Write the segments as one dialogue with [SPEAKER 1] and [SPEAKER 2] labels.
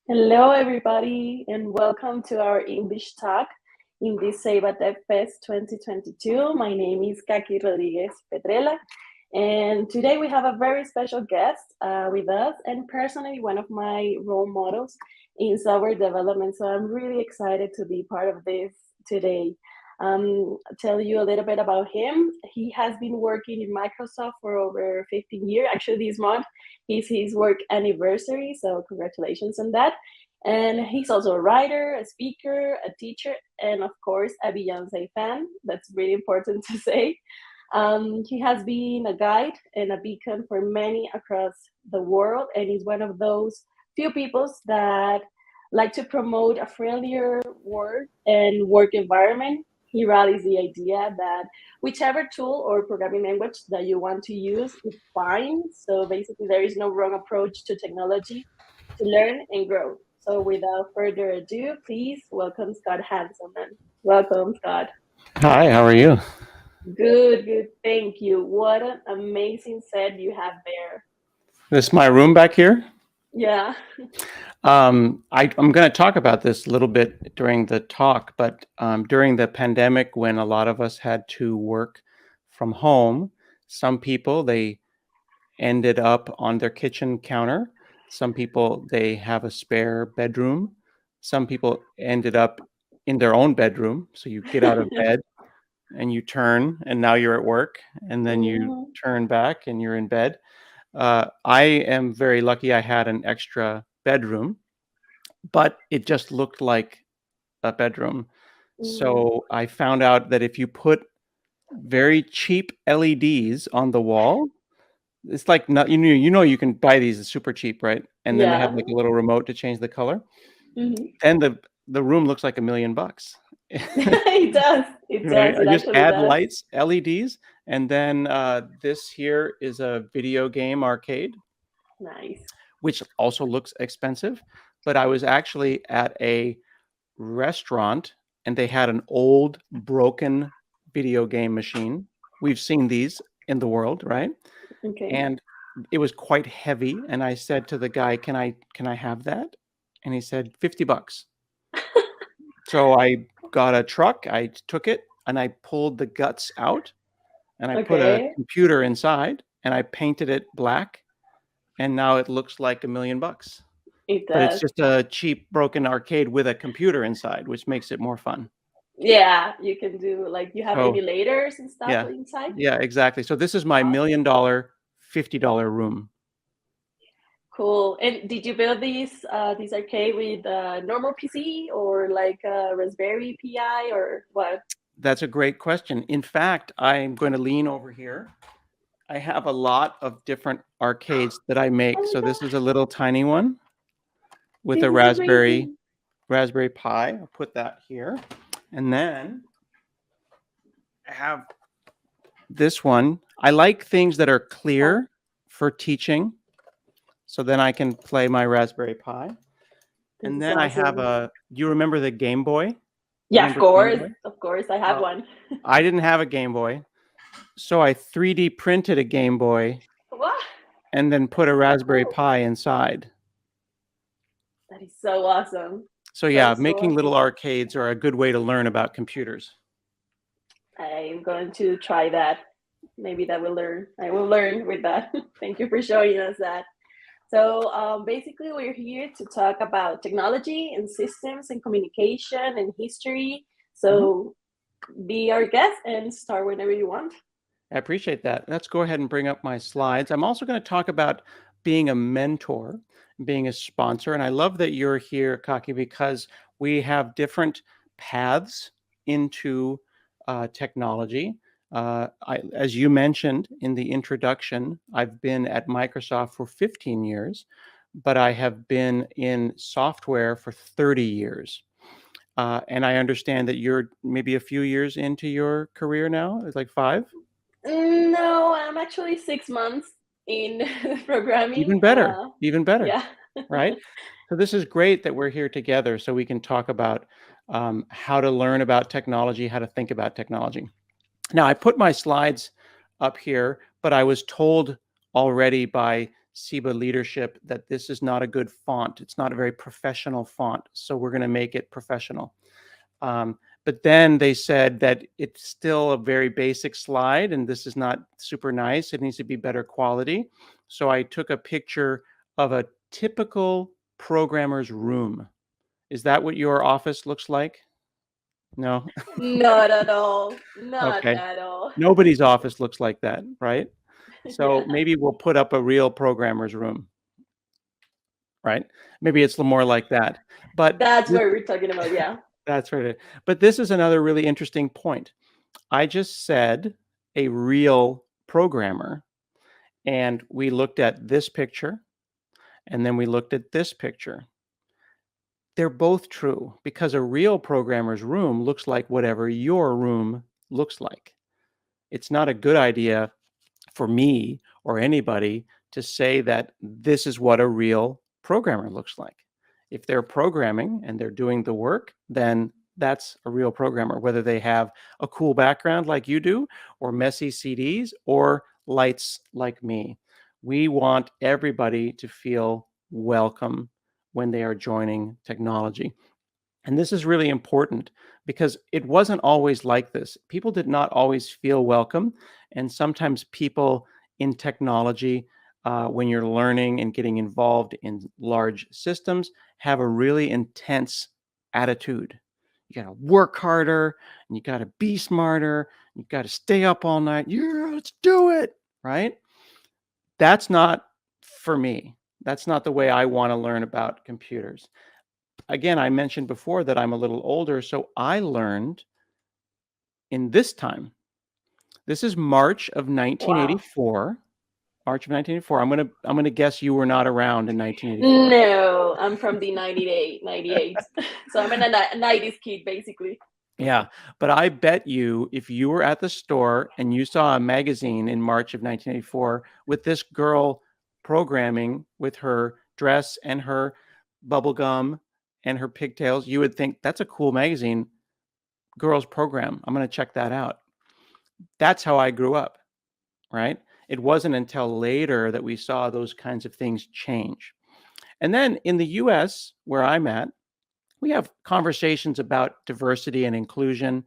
[SPEAKER 1] Hello, everybody, and welcome to our English talk in this Tech Fest 2022. My name is Kaki Rodriguez Petrella, and today we have a very special guest with us, and personally, one of my role models in software development. So I'm really excited to be part of this today. Tell you a little bit about him. He has been working in Microsoft for over 15 years. Actually, this month is his work anniversary, so congratulations on that. And he's also a writer, a speaker, a teacher, and of course, a Beyonce fan. That's really important to say. He has been a guide and a beacon for many across the world, and he's one of those few people that like to promote a friendlier work and work environment. He rallies the idea that whichever tool or programming language that you want to use is fine. So basically, there is no wrong approach to technology to learn and grow. So without further ado, please welcome Scott Hanselman. Welcome, Scott.
[SPEAKER 2] Hi, how are you?
[SPEAKER 1] Good, good. Thank you. What an amazing set you have there.
[SPEAKER 2] This is my room back here.
[SPEAKER 1] Yeah.
[SPEAKER 2] I'm going to talk about this a little bit during the talk, but during the pandemic, when a lot of us had to work from home, some people they ended up on their kitchen counter. Some people they have a spare bedroom. Some people ended up in their own bedroom. So you get out of bed and you turn, and now you're at work, and then you
[SPEAKER 1] Mhm.
[SPEAKER 2] turn back and you're in bed. I am very lucky I had an extra bedroom, but it just looked like a bedroom.
[SPEAKER 1] Mhm.
[SPEAKER 2] So I found out that if you put very cheap LEDs on the wall, it's like not you can buy these super cheap, right? And then they have
[SPEAKER 1] Yeah.
[SPEAKER 2] like a little remote to change the color.
[SPEAKER 1] Mhm.
[SPEAKER 2] Then the room looks like $1,000,000.
[SPEAKER 1] It does. It
[SPEAKER 2] Right?
[SPEAKER 1] does.
[SPEAKER 2] I
[SPEAKER 1] It
[SPEAKER 2] just
[SPEAKER 1] actually
[SPEAKER 2] add
[SPEAKER 1] does.
[SPEAKER 2] lights, LEDs, and then this here is a video game arcade,
[SPEAKER 1] Nice.
[SPEAKER 2] which also looks expensive. But I was actually at a restaurant and they had an old broken video game machine. We've seen these in the world, right?
[SPEAKER 1] Okay.
[SPEAKER 2] And it was quite heavy. And I said to the guy, can I have that? And he said, $50. So I got a truck, I took it and I pulled the guts out and I put a
[SPEAKER 1] Okay.
[SPEAKER 2] computer inside and I painted it black. And now it looks like $1,000,000.
[SPEAKER 1] It
[SPEAKER 2] But it's
[SPEAKER 1] does.
[SPEAKER 2] just a cheap broken arcade with a computer inside, which makes it more fun.
[SPEAKER 1] Yeah, you can do like you have
[SPEAKER 2] So
[SPEAKER 1] emulators and stuff
[SPEAKER 2] yeah,
[SPEAKER 1] inside.
[SPEAKER 2] yeah, exactly. So this is my $1,000,000 $50 room.
[SPEAKER 1] Cool. And did you build this arcade with a normal PC or like a Raspberry Pi or what?
[SPEAKER 2] That's a great question. In fact, I'm going to lean over here. I have a lot of different arcades that I
[SPEAKER 1] Oh
[SPEAKER 2] make.
[SPEAKER 1] my
[SPEAKER 2] So this is a
[SPEAKER 1] gosh,
[SPEAKER 2] little tiny one with
[SPEAKER 1] this
[SPEAKER 2] a
[SPEAKER 1] is
[SPEAKER 2] Raspberry
[SPEAKER 1] amazing.
[SPEAKER 2] Raspberry Pi. I'll put that here. And then I have this one. I like things that are
[SPEAKER 1] Oh,
[SPEAKER 2] clear for teaching. So then I can play my Raspberry Pi.
[SPEAKER 1] this
[SPEAKER 2] And
[SPEAKER 1] is
[SPEAKER 2] then I have
[SPEAKER 1] awesome.
[SPEAKER 2] do you remember the Game Boy?
[SPEAKER 1] Yeah,
[SPEAKER 2] Remember Game Boy?
[SPEAKER 1] of course, I have
[SPEAKER 2] Well,
[SPEAKER 1] one.
[SPEAKER 2] I didn't have a Game Boy. So I 3D printed a Game Boy
[SPEAKER 1] What?
[SPEAKER 2] and then put a
[SPEAKER 1] That's so
[SPEAKER 2] Raspberry
[SPEAKER 1] cool.
[SPEAKER 2] Pi inside.
[SPEAKER 1] That is so awesome.
[SPEAKER 2] So
[SPEAKER 1] That
[SPEAKER 2] yeah,
[SPEAKER 1] is so
[SPEAKER 2] making little
[SPEAKER 1] awesome.
[SPEAKER 2] arcades are a good way to learn about computers.
[SPEAKER 1] I'm going to try that. Maybe that will learn. I will learn with that. Thank you for showing us that. So basically, we're here to talk about technology and systems and communication and history.
[SPEAKER 2] Mhm.
[SPEAKER 1] So be our guest and start whenever you want.
[SPEAKER 2] I appreciate that. Let's go ahead and bring up my slides. I'm also going to talk about being a mentor, being a sponsor. And I love that you're here, Kaki, because we have different paths into technology. As you mentioned in the introduction, I've been at Microsoft for 15 years, but I have been in software for 30 years. And I understand that you're maybe a few years into your career now, it's like 5.
[SPEAKER 1] No, I'm actually 6 months in programming.
[SPEAKER 2] Even better, even better,
[SPEAKER 1] Yeah.
[SPEAKER 2] right? So this is great that we're here together so we can talk about how to learn about technology, how to think about technology. Now, I put my slides up here, but I was told already by SIBA leadership that this is not a good font. It's not a very professional font, so we're going to make it professional. But then they said that it's still a very basic slide and this is not super nice. It needs to be better quality. So I took a picture of a typical programmer's room. Is that what your office looks like? No?
[SPEAKER 1] Not at all. Not
[SPEAKER 2] Okay.
[SPEAKER 1] at all.
[SPEAKER 2] Nobody's office looks like that, right? So
[SPEAKER 1] Yeah,
[SPEAKER 2] maybe we'll put up a real programmer's room, right? Maybe it's more like that. But
[SPEAKER 1] that's what we're talking about. Yeah.
[SPEAKER 2] that's right. But this is another really interesting point. I just said a real programmer, and we looked at this picture, and then we looked at this picture. They're both true because a real programmer's room looks like whatever your room looks like. It's not a good idea for me or anybody to say that this is what a real programmer looks like. If they're programming and they're doing the work, then that's a real programmer, whether they have a cool background like you do, or messy CDs, or lights like me. We want everybody to feel welcome when they are joining technology. And this is really important because it wasn't always like this. People did not always feel welcome. And sometimes people in technology, when you're learning and getting involved in large systems, have a really intense attitude. You got to work harder and you got to be smarter. You got to stay up all night. Yeah, let's do it. Right? That's not for me. That's not the way I want to learn about computers. Again, I mentioned before that I'm a little older, so I learned in this time. This is March of
[SPEAKER 1] Wow.
[SPEAKER 2] 1984. March of 1984. I'm gonna guess you were not around in 1984.
[SPEAKER 1] No, I'm from the 98. So I'm a 90s kid, basically.
[SPEAKER 2] Yeah, but I bet you if you were at the store and you saw a magazine in March of 1984 with this girl programming with her dress and her bubble gum and her pigtails, you would think that's a cool magazine. Girls program. I'm going to check that out. That's how I grew up, right? It wasn't until later that we saw those kinds of things change. And then in the US, where I'm at, we have conversations about diversity and inclusion,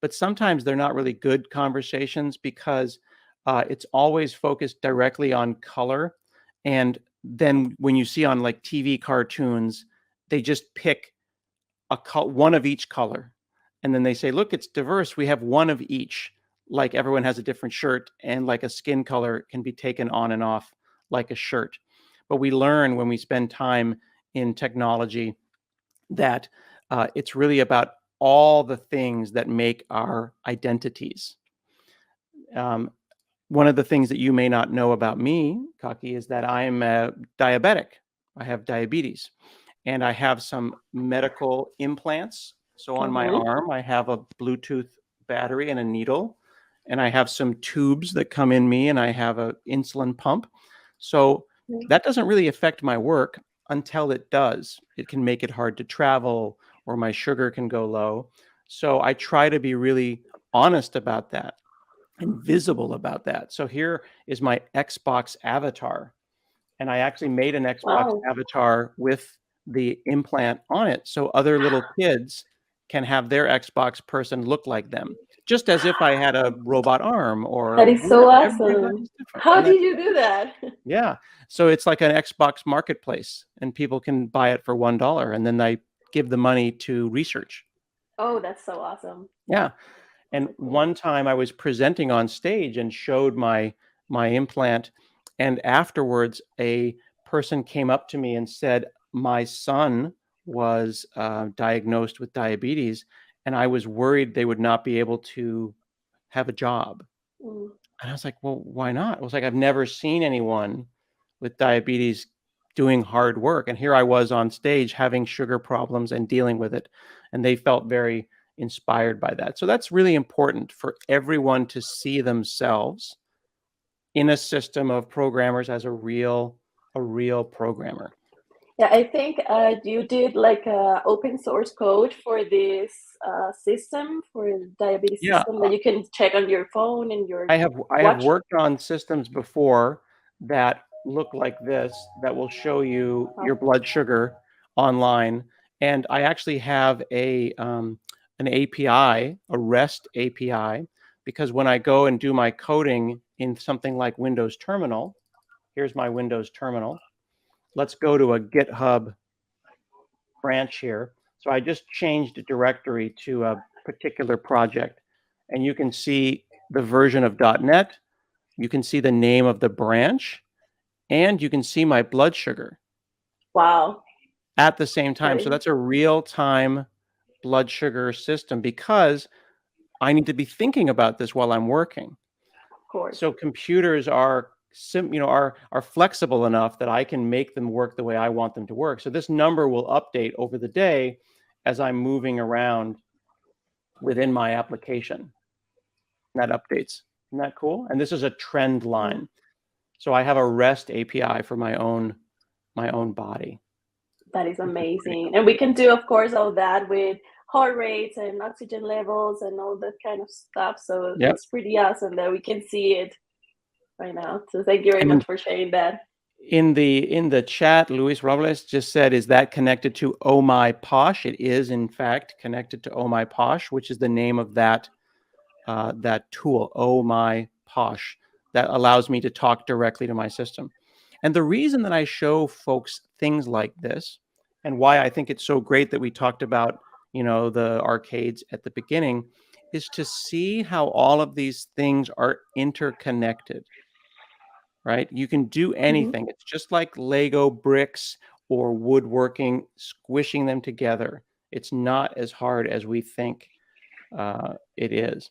[SPEAKER 2] but sometimes they're not really good conversations because it's always focused directly on color. And then when you see on like TV cartoons, they just pick one of each color. And then they say, look, it's diverse. We have one of each. Like everyone has a different shirt, and like a skin color can be taken on and off like a shirt. But we learn when we spend time in technology that it's really about all the things that make our identities. One of the things that you may not know about me, Kaki, is that I'm diabetic. I have diabetes, and I have some medical implants. So on my
[SPEAKER 1] Mm-hmm.
[SPEAKER 2] arm, I have a Bluetooth battery and a needle, and I have some tubes that come in me, and I have an insulin pump. So that doesn't really affect my work until it does. It can make it hard to travel, or my sugar can go low. So I try to be really honest about that and visible about that. So here is my Xbox avatar. And I actually made an Xbox
[SPEAKER 1] Wow.
[SPEAKER 2] avatar with the implant on it so other little kids can have their Xbox person look like them, just as if I had a robot arm or
[SPEAKER 1] That is
[SPEAKER 2] whatever.
[SPEAKER 1] so awesome.
[SPEAKER 2] Everybody's different.
[SPEAKER 1] How
[SPEAKER 2] And that,
[SPEAKER 1] did you do that?
[SPEAKER 2] yeah. So it's like an Xbox marketplace and people can buy it for $1 and then I give the money to research.
[SPEAKER 1] Oh, that's so awesome.
[SPEAKER 2] Yeah.
[SPEAKER 1] Oh
[SPEAKER 2] And
[SPEAKER 1] my God.
[SPEAKER 2] one time I was presenting on stage and showed my implant, and afterwards a person came up to me and said, "My son was diagnosed with diabetes, and I was worried they would not be able to have a job."
[SPEAKER 1] Mm.
[SPEAKER 2] And I was like, "Well, why not?" I was like, "I've never seen anyone with diabetes doing hard work." And here I was on stage having sugar problems and dealing with it. And they felt very inspired by that. So that's really important for everyone to see themselves in a system of programmers as a real programmer.
[SPEAKER 1] Yeah, I think you did like a open source code for this system, for the diabetes
[SPEAKER 2] Yeah,
[SPEAKER 1] system that you can check on your phone and your
[SPEAKER 2] I have
[SPEAKER 1] watch.
[SPEAKER 2] worked on systems before that look like this that will show you
[SPEAKER 1] Wow.
[SPEAKER 2] your blood sugar online. And I actually have an API, a REST API, because when I go and do my coding in something like Windows Terminal, here's my Windows Terminal. Let's go to a GitHub branch here. So I just changed a directory to a particular project, and you can see the version of .NET. You can see the name of the branch, and you can see my blood sugar
[SPEAKER 1] Wow.
[SPEAKER 2] at the same
[SPEAKER 1] That
[SPEAKER 2] time. So
[SPEAKER 1] is,
[SPEAKER 2] that's a real-time blood sugar system because I need to be thinking about this while I'm working.
[SPEAKER 1] of course.
[SPEAKER 2] So computers are flexible enough that I can make them work the way I want them to work. So this number will update over the day as I'm moving around within my application. That updates. Isn't that cool? And this is a trend line. So I have a REST API for my own body.
[SPEAKER 1] That is amazing. And we can do, of course, all that with heart rates and oxygen levels and all that kind of stuff. So
[SPEAKER 2] Yep.
[SPEAKER 1] it's pretty awesome that we can see it right now. So thank you very
[SPEAKER 2] And
[SPEAKER 1] much for sharing that.
[SPEAKER 2] in the chat, Luis Robles just said, "Is that connected to Oh My Posh?" It is, in fact, connected to Oh My Posh, which is the name of that tool, Oh My Posh, that allows me to talk directly to my system. And the reason that I show folks things like this, and why I think it's so great that we talked about, the arcades at the beginning, is to see how all of these things are interconnected. Right? You can do anything. It's just like Lego bricks or woodworking, squishing them together. It's not as hard as we think it is.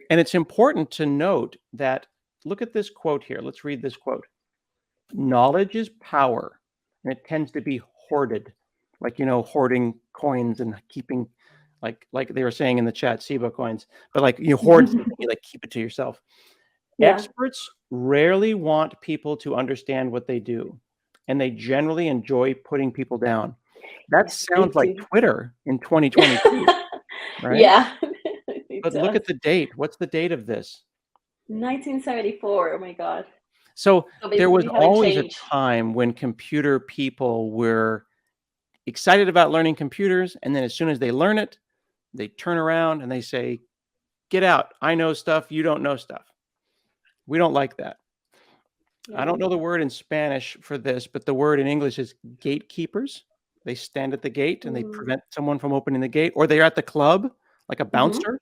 [SPEAKER 2] And it's important to note that, look at this quote here. Let's read this quote. Knowledge is power, and it tends to be hoarded, like, hoarding coins and keeping, like they were saying in the chat, SIBA coins, but like you hoard something, you like keep it to yourself.
[SPEAKER 1] Yeah.
[SPEAKER 2] Experts rarely want people to understand what they do, and they generally enjoy putting people down. That
[SPEAKER 1] Yes,
[SPEAKER 2] sounds like
[SPEAKER 1] too.
[SPEAKER 2] Twitter in 2022, right?
[SPEAKER 1] Yeah, it
[SPEAKER 2] But look
[SPEAKER 1] does.
[SPEAKER 2] at the date. What's the date of this?
[SPEAKER 1] 1974. Oh my God.
[SPEAKER 2] So
[SPEAKER 1] So
[SPEAKER 2] there was
[SPEAKER 1] we haven't
[SPEAKER 2] always a
[SPEAKER 1] changed.
[SPEAKER 2] time when computer people were excited about learning computers, and then as soon as they learn it, they turn around and they say, "Get out. I know stuff. You don't know stuff." We don't like that. I don't know the word in Spanish for this, but the word in English is gatekeepers. They stand at the gate and they prevent someone from opening the gate, or they're at the club, like a bouncer.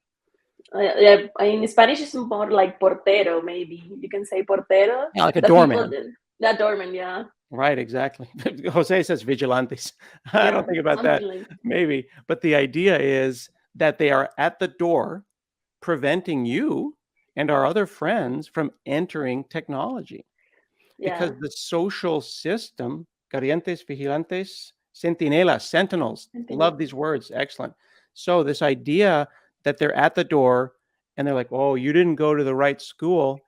[SPEAKER 1] Yeah, in Spanish, it's more like portero, maybe. You can say portero.
[SPEAKER 2] Yeah, like a
[SPEAKER 1] The people,
[SPEAKER 2] doorman.
[SPEAKER 1] that doorman, yeah.
[SPEAKER 2] Right, exactly. Jose says vigilantes. I don't
[SPEAKER 1] Yeah,
[SPEAKER 2] think about that.
[SPEAKER 1] something like
[SPEAKER 2] Maybe. But the idea is that they are at the door preventing you and our other friends from entering technology. Because
[SPEAKER 1] yeah.
[SPEAKER 2] the social system, corrientes, vigilantes, centinelas, sentinels, love these words, excellent. So this idea that they're at the door and they're like, "Oh, you didn't go to the right school.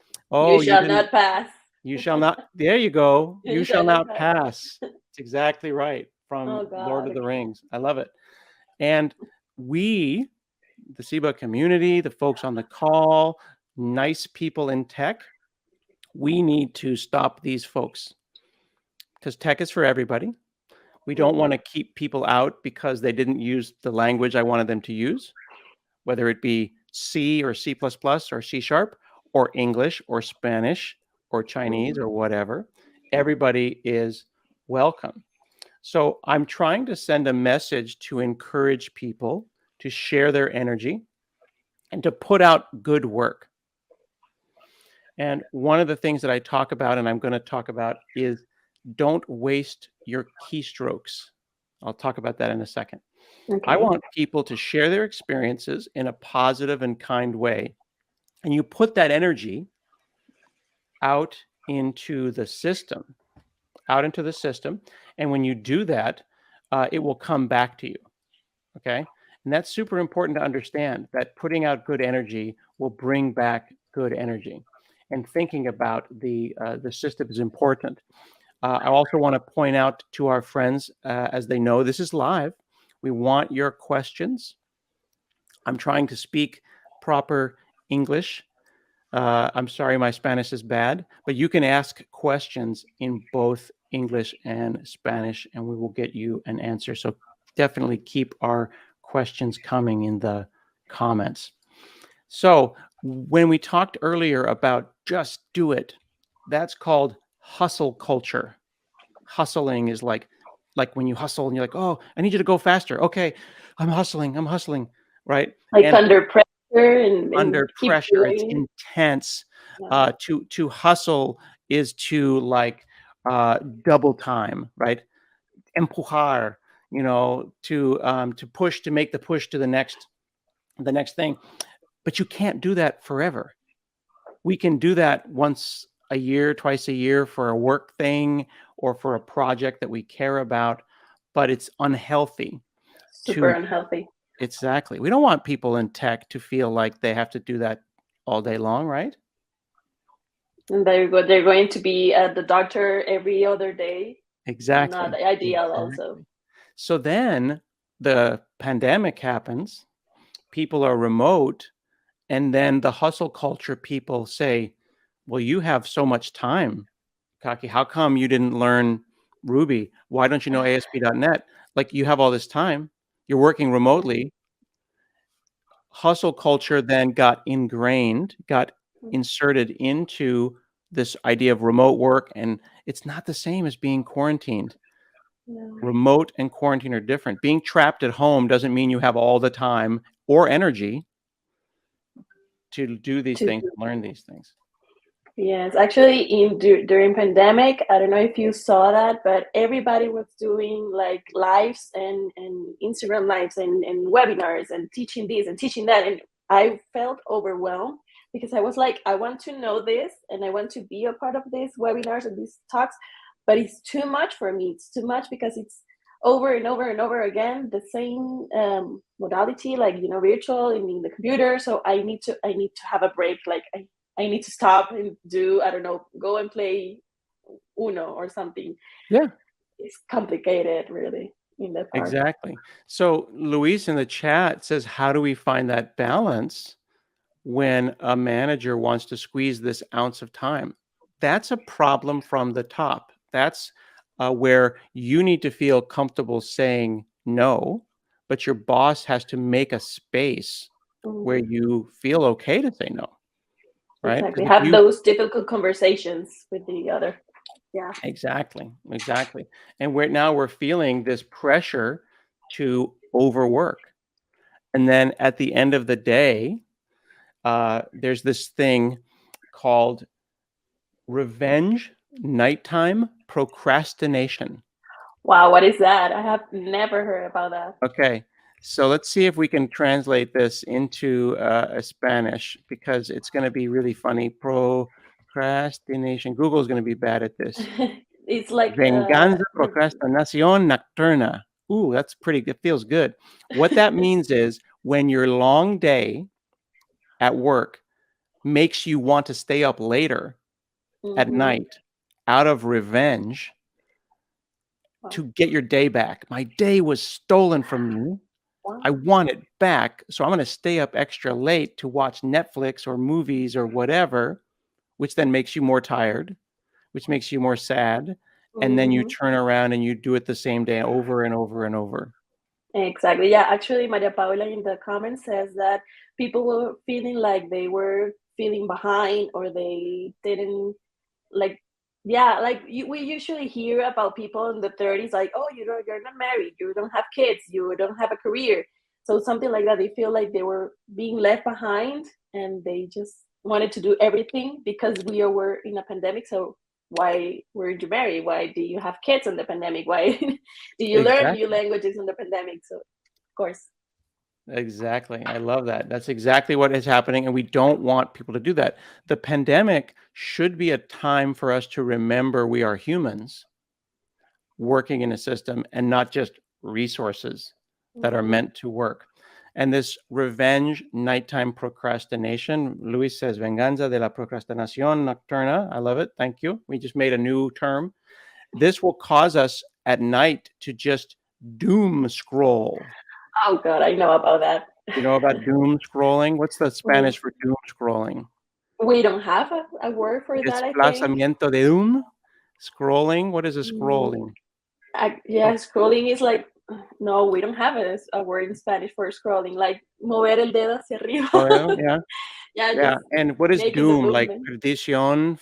[SPEAKER 1] You
[SPEAKER 2] Oh, you
[SPEAKER 1] shall
[SPEAKER 2] didn't,
[SPEAKER 1] not pass.
[SPEAKER 2] you shall not," there you go,
[SPEAKER 1] You
[SPEAKER 2] "you
[SPEAKER 1] shall
[SPEAKER 2] shall
[SPEAKER 1] not
[SPEAKER 2] not
[SPEAKER 1] pass.
[SPEAKER 2] pass." It's exactly right
[SPEAKER 1] Oh
[SPEAKER 2] from Lord
[SPEAKER 1] God.
[SPEAKER 2] of the Rings. I love it. And we, the SIBA community, the folks on the call, nice people in tech, we need to stop these folks because tech is for everybody. We don't want to keep people out because they didn't use the language I wanted them to use, whether it be C or C++ or C sharp or English or Spanish or Chinese or whatever. Everybody is welcome. So I'm trying to send a message to encourage people to share their energy and to put out good work. And one of the things that I talk about, and I'm going to talk about, is don't waste your keystrokes. I'll talk about that in a second. I
[SPEAKER 1] Okay.
[SPEAKER 2] want people to share their experiences in a positive and kind way. And you put that energy out into the system, And when you do that, it will come back to you. Okay. And that's super important to understand, that putting out good energy will bring back good energy. And thinking about the system is important. I also want to point out to our friends, as they know, this is live. We want your questions. I'm trying to speak proper English I'm sorry, my Spanish is bad, but you can ask questions in both English and Spanish, and we will get you an answer. So definitely keep our questions coming in the comments. So when we talked earlier about just do it, that's called hustle culture. Hustling is like when you hustle and you're like, oh, I need you to go faster. Okay, I'm hustling, right?
[SPEAKER 1] Like
[SPEAKER 2] And
[SPEAKER 1] under pressure and
[SPEAKER 2] under
[SPEAKER 1] keep
[SPEAKER 2] pressure, it's
[SPEAKER 1] doing.
[SPEAKER 2] intense.
[SPEAKER 1] Yeah.
[SPEAKER 2] To hustle is to like double time, right? Empujar, to push, to make the push to the next thing. But you can't do that forever. We can do that once a year, twice a year for a work thing or for a project that we care about, but it's unhealthy
[SPEAKER 1] Super
[SPEAKER 2] to
[SPEAKER 1] unhealthy.
[SPEAKER 2] exactly. We don't want people in tech to feel like they have to do that all day long, right?
[SPEAKER 1] And they're going to be at the doctor every other day. Not
[SPEAKER 2] Exactly.
[SPEAKER 1] ideal also.
[SPEAKER 2] Exactly. So then the pandemic happens, people are remote, and then the hustle culture people say, well, you have so much time, Kaki. How come you didn't learn Ruby? Why don't you know ASP.NET? Like you have all this time, you're working remotely. Hustle culture then got ingrained, got inserted into this idea of remote work, and it's not the same as being quarantined.
[SPEAKER 1] Yeah.
[SPEAKER 2] Remote and quarantine are different. Being trapped at home doesn't mean you have all the time or energy to do these
[SPEAKER 1] To
[SPEAKER 2] things and learn these things.
[SPEAKER 1] Yes, actually, during pandemic, I don't know if you saw that, but everybody was doing like lives and Instagram lives and webinars and teaching this and teaching that, and I felt overwhelmed because I was like, I want to know this and I want to be a part of these webinars and these talks, but it's too much for me. It's too much because it's over and over and over again the same modality, like virtual and in the computer. So I need to have a break. Like I need to stop and do, I don't know, go and play Uno or something.
[SPEAKER 2] Yeah,
[SPEAKER 1] It's complicated, really, in that part.
[SPEAKER 2] exactly. So Luis in the chat says, how do we find that balance when a manager wants to squeeze this ounce of time? That's a problem from the top. That's where you need to feel comfortable saying no, but your boss has to make a space where
[SPEAKER 1] Mhm.
[SPEAKER 2] you feel okay to say no, right?
[SPEAKER 1] Exactly.
[SPEAKER 2] Because if
[SPEAKER 1] Have
[SPEAKER 2] you
[SPEAKER 1] those difficult conversations with the other. Yeah.
[SPEAKER 2] exactly, exactly. And we're feeling this pressure to overwork. And then at the end of the day, there's this thing called revenge nighttime procrastination.
[SPEAKER 1] Wow, what is that? I have never heard about that.
[SPEAKER 2] Okay, so let's see if we can translate this into a Spanish because it's going to be really funny. Procrastination. Google is going to be bad at this.
[SPEAKER 1] It's like
[SPEAKER 2] Venganza, procrastinación nocturna. Ooh, that's pretty good. Feels good. What that means is when your long day at work makes you want to stay up later at
[SPEAKER 1] Mhm.
[SPEAKER 2] night out of revenge
[SPEAKER 1] Wow.
[SPEAKER 2] to get your day back. My day was stolen from me. I
[SPEAKER 1] Wow.
[SPEAKER 2] want it back. So I'm going to stay up extra late to watch Netflix or movies or whatever, which then makes you more tired, which makes you more sad. And then you
[SPEAKER 1] Mhm.
[SPEAKER 2] turn around and you do it the same day over and over and over.
[SPEAKER 1] Exactly. Yeah, actually, Maria Paula in the comments says that people were feeling like they were feeling behind or they didn't like. Yeah, like we usually hear about people in the 30s, like, oh, you're not married, you don't have kids, you don't have a career. So something like that. They feel like they were being left behind, and they just wanted to do everything because we were in a pandemic. So why weren't you married? Why do you have kids in the pandemic? Why do you learn new
[SPEAKER 2] Exactly.
[SPEAKER 1] languages in the pandemic? So of course.
[SPEAKER 2] Exactly. I love that. That's exactly what is happening. And we don't want people to do that. The pandemic should be a time for us to remember we are humans working in a system and not just resources that are
[SPEAKER 1] Mhm.
[SPEAKER 2] meant to work. And this revenge nighttime procrastination, Luis says, venganza de la procrastinación nocturna. I love it. Thank you. We just made a new term. This will cause us at night to just doom scroll.
[SPEAKER 1] Oh God, I know about that.
[SPEAKER 2] You know about doom scrolling? What's the
[SPEAKER 1] Mhm.
[SPEAKER 2] Spanish for doom scrolling?
[SPEAKER 1] We don't have a word for that, I think.
[SPEAKER 2] Desplazamiento de doom. Scrolling. What is a
[SPEAKER 1] Mm,
[SPEAKER 2] scrolling?
[SPEAKER 1] yeah,
[SPEAKER 2] Oh,
[SPEAKER 1] scrolling is like, no, we don't have a word in Spanish for scrolling, like mover el dedo hacia
[SPEAKER 2] oh,
[SPEAKER 1] arriba.
[SPEAKER 2] yeah.
[SPEAKER 1] Yeah,
[SPEAKER 2] Yeah.
[SPEAKER 1] just
[SPEAKER 2] And what is
[SPEAKER 1] making the
[SPEAKER 2] doom? Like
[SPEAKER 1] movement.
[SPEAKER 2] perdición,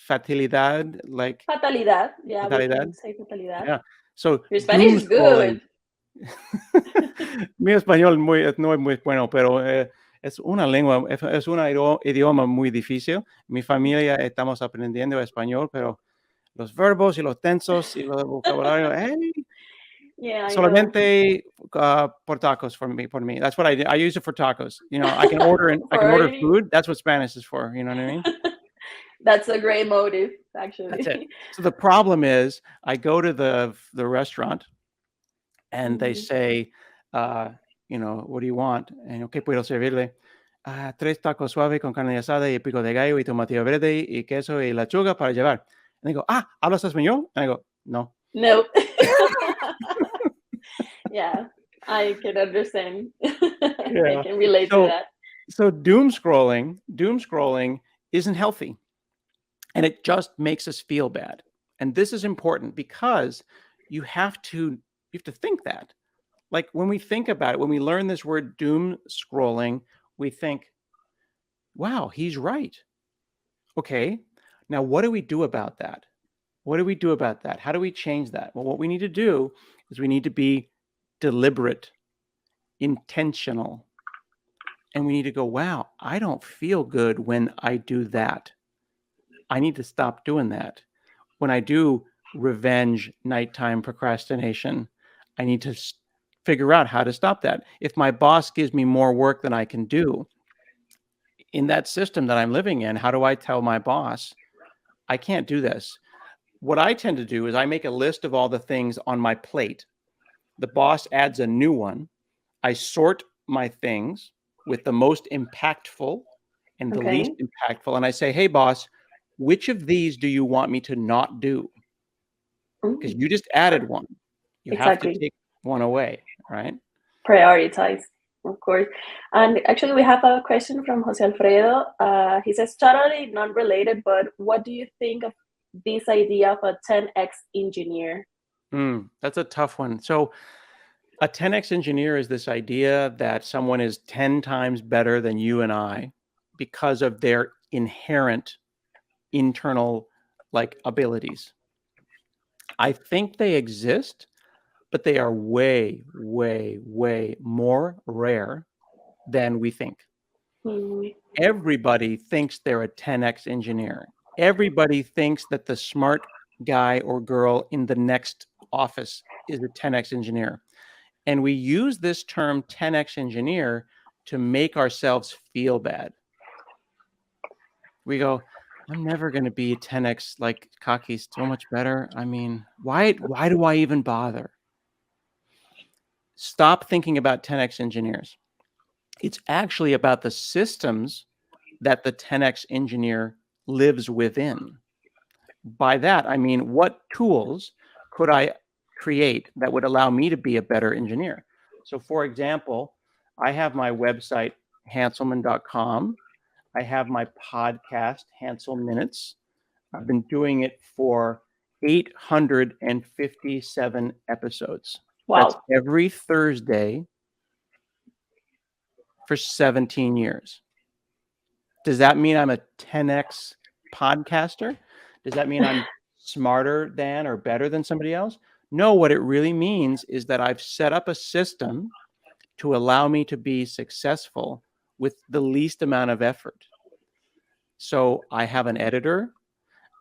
[SPEAKER 2] fatalidad, like
[SPEAKER 1] Fatalidad. Yeah, we
[SPEAKER 2] fatalidad.
[SPEAKER 1] can say fatalidad.
[SPEAKER 2] Yeah. So
[SPEAKER 1] Your Spanish
[SPEAKER 2] doom
[SPEAKER 1] is
[SPEAKER 2] scrolling.
[SPEAKER 1] good.
[SPEAKER 2] Mi español no es muy bueno, pero es una lengua, es un idioma muy difícil. Mi familia estamos aprendiendo español, pero los verbos y los tensos y los vocabularios,
[SPEAKER 1] Yeah, I know.
[SPEAKER 2] solamente por tacos for me. That's what I do. I use it for tacos. You know, I can order
[SPEAKER 1] For
[SPEAKER 2] food. That's what Spanish is for. You know what I mean?
[SPEAKER 1] that's a great motive,
[SPEAKER 2] That's it.
[SPEAKER 1] actually.
[SPEAKER 2] So the problem is, I go to the restaurant and they
[SPEAKER 1] Mhm.
[SPEAKER 2] say, you know, what do you want? And ¿qué puedo servirle? Tres tacos suaves con carne asada y pico de gallo y tomatillo verde y queso y lechuga para llevar. And they go, ¿hablas español? And I go, no.
[SPEAKER 1] No. Yeah, I can understand. I
[SPEAKER 2] Yeah.
[SPEAKER 1] can relate to
[SPEAKER 2] So
[SPEAKER 1] that.
[SPEAKER 2] so doom scrolling isn't healthy, and it just makes us feel bad. And this is important because you have to think that. Like when we think about it, when we learn this word doom scrolling, we think, wow, he's right. Okay. Now, what do we do about that? What do we do about that? How do we change that? Well, what we need to do is we need to be deliberate, intentional, and we need to go, wow, I don't feel good when I do that. I need to stop doing that. When I do revenge, nighttime procrastination, I need to figure out how to stop that. If my boss gives me more work than I can do in that system that I'm living in, how do I tell my boss, I can't do this? What I tend to do is I make a list of all the things on my plate. The boss adds a new one. I sort my things with the most impactful and the least
[SPEAKER 1] Okay.
[SPEAKER 2] impactful. And I say, hey, boss, which of these do you want me to not do? Because
[SPEAKER 1] Mm,
[SPEAKER 2] you just added one. You have to
[SPEAKER 1] exactly.
[SPEAKER 2] take one away, right?
[SPEAKER 1] Prioritize, of course. And actually, we have a question from Jose Alfredo. He says, totally non related, but what do you think of this idea of a 10x engineer?
[SPEAKER 2] That's a tough one. So a 10x engineer is this idea that someone is 10 times better than you and I because of their inherent internal like abilities. I think they exist, but they are way, way, way more rare than we think.
[SPEAKER 1] Mm,
[SPEAKER 2] Everybody thinks they're a 10x engineer. Everybody thinks that the smart guy or girl in the next office is a 10x engineer. And we use this term 10x engineer to make ourselves feel bad. We go, I'm never going to be a 10x like Kaki's so much better. I mean, why do I even bother? Stop thinking about 10x engineers. It's actually about the systems that the 10x engineer lives within. By that, I mean, what tools could I create that would allow me to be a better engineer? So, for example, I have my website, hanselman.com. I have my podcast, Hansel Minutes. I've been doing it for 857 episodes. That's
[SPEAKER 1] wow.
[SPEAKER 2] every Thursday for 17 years. Does that mean I'm a 10x podcaster? Does that mean I'm smarter than or better than somebody else? No, what it really means is that I've set up a system to allow me to be successful with the least amount of effort. So I have an editor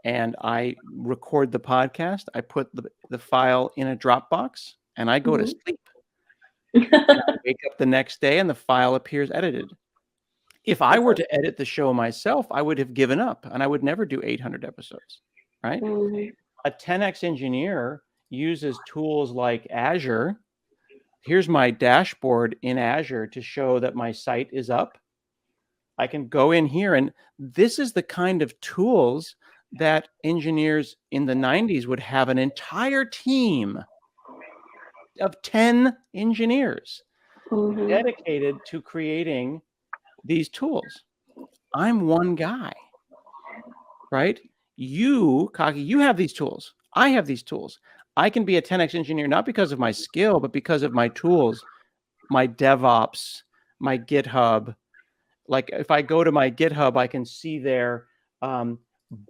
[SPEAKER 2] and I record the podcast. I put the file in a Dropbox and I go to
[SPEAKER 1] Mhm.
[SPEAKER 2] sleep. And I wake up the next day and the file appears edited. If I were to edit the show myself, I would have given up and I would never do 800 episodes, right?
[SPEAKER 1] Mhm.
[SPEAKER 2] A 10x engineer uses tools like Azure. Here's my dashboard in Azure to show that my site is up. I can go in here, and this is the kind of tools that engineers in the 90s would have an entire team of 10 engineers
[SPEAKER 1] Mhm.
[SPEAKER 2] dedicated to creating these tools. I'm one guy, right? You, Kaki, you have these tools. I have these tools. I can be a 10x engineer not because of my skill, but because of my tools, my DevOps, my GitHub. Like if I go to my GitHub, I can see there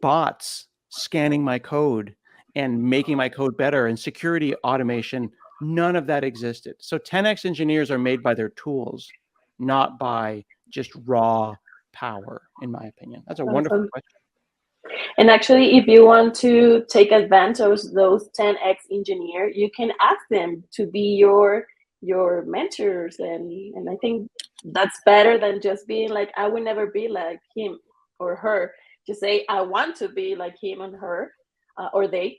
[SPEAKER 2] bots scanning my code and making my code better, and security automation. None of that existed. So 10x engineers are made by their tools, not by just raw power, in my opinion. That's a wonderful question.
[SPEAKER 1] And actually, if you want to take advantage of those 10x engineer, you can ask them to be your mentors, and I think that's better than just being like, I will never be like him or her. Just say, I want to be like him and her, or they.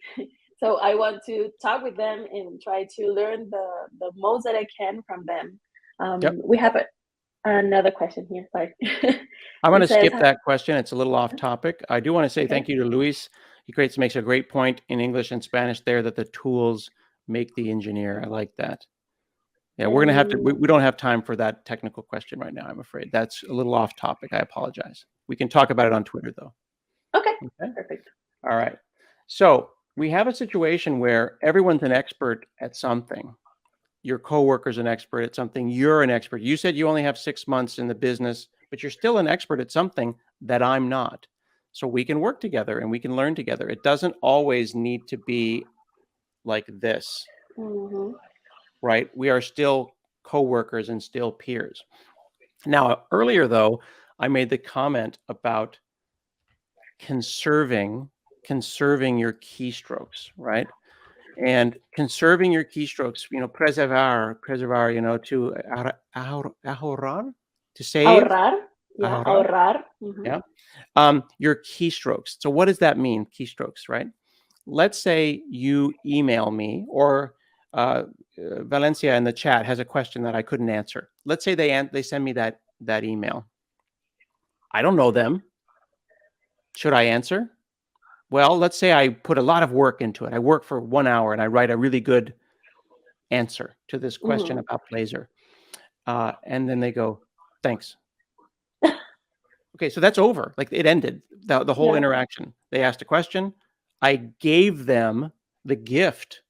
[SPEAKER 1] So I want to talk with them and try to learn the most that I can from them.
[SPEAKER 2] Yep.
[SPEAKER 1] We have another question here. Sorry.
[SPEAKER 2] I'm going to skip that question. It's a little off topic. I do want to say
[SPEAKER 1] Okay.
[SPEAKER 2] thank you to Luis. He makes a great point in English and Spanish there that the tools make the engineer. I like that. Yeah, we're going to have to, we don't have time for that technical question right now, I'm afraid. That's a little off topic. I apologize. We can talk about it on Twitter, though.
[SPEAKER 1] Okay. Perfect.
[SPEAKER 2] All right. So we have a situation where everyone's an expert at something. Your coworker's an expert at something. You're an expert. You said you only have 6 months in the business, but you're still an expert at something that I'm not. So we can work together and we can learn together. It doesn't always need to be like this, right? We are still coworkers and still peers. Now, earlier, though, I made the comment about conserving your keystrokes, right? And conserving your keystrokes, preservar, to ahorrar, to save.
[SPEAKER 1] Ahorrar. Yeah, ahorrar.
[SPEAKER 2] Yeah. Your keystrokes. So what does that mean, keystrokes, right? Let's say you email me, or Valencia in the chat has a question that I couldn't answer. Let's say they send me that email. I don't know them. Should I answer? Well, let's say I put a lot of work into it. I work for 1 hour and I write a really good answer to this question about Blazor. And then they go, thanks. Okay, so that's over. Like, it ended, the whole interaction. They asked a question. I gave them the gift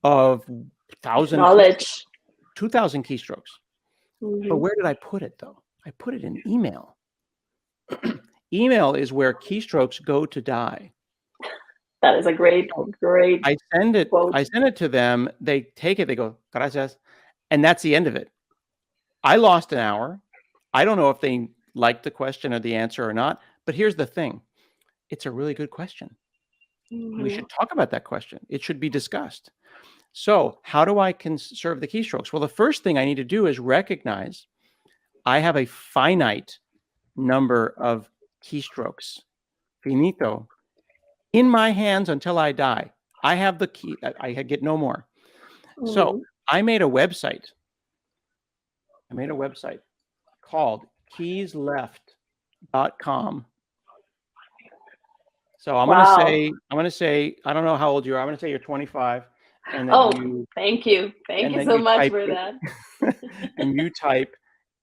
[SPEAKER 2] of 1,000
[SPEAKER 1] knowledge,
[SPEAKER 2] 2,000 keystrokes. But where did I put it, though? I put it in email. Email is where keystrokes go to die.
[SPEAKER 1] That is a great.
[SPEAKER 2] I send it to them. They take it. They go, gracias. And that's the end of it. I lost an hour. I don't know if they liked the question or the answer or not. But here's the thing. It's a really good question. We should talk about that question. It should be discussed. So how do I conserve the keystrokes? Well, the first thing I need to do is recognize I have a finite number of keystrokes, finito, in my hands until I die. I have the key. I get no more. So I made a website. Called keysleft.com. So I'm going to say, I don't know how old you are. I'm going to say you're 25. And then
[SPEAKER 1] thank you. Thank you so much for that.
[SPEAKER 2] And you type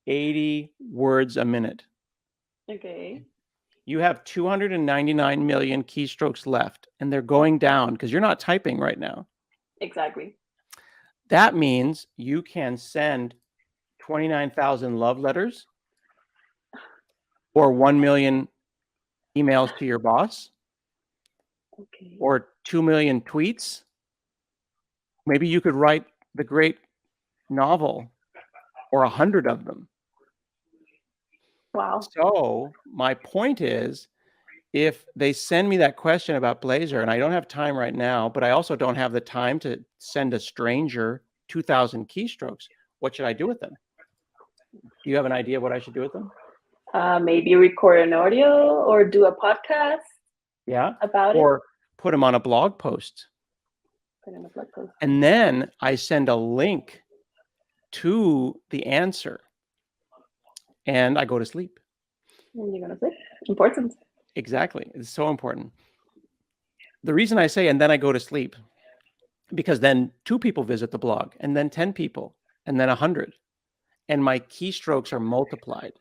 [SPEAKER 2] 80 words a minute.
[SPEAKER 1] Okay.
[SPEAKER 2] You have 299 million keystrokes left, and they're going down because you're not typing right now.
[SPEAKER 1] Exactly.
[SPEAKER 2] That means you can send 29,000 love letters or 1 million emails to your boss, or 2 million tweets. Maybe you could write the great novel, or 100 of them.
[SPEAKER 1] Wow.
[SPEAKER 2] So my point is, if they send me that question about Blazor, and I don't have time right now, but I also don't have the time to send a stranger 2,000 keystrokes, what should I do with them? Do you have an idea what I should do with them?
[SPEAKER 1] Maybe record an audio or do a podcast. About
[SPEAKER 2] or put them on a blog post. And then I send a link to the answer, and I go to sleep.
[SPEAKER 1] And you're gonna sleep. Important.
[SPEAKER 2] Exactly. It's so important. The reason I say, and then I go to sleep, because then 2 people visit the blog, and then 10 people, and then 100. And my keystrokes are multiplied.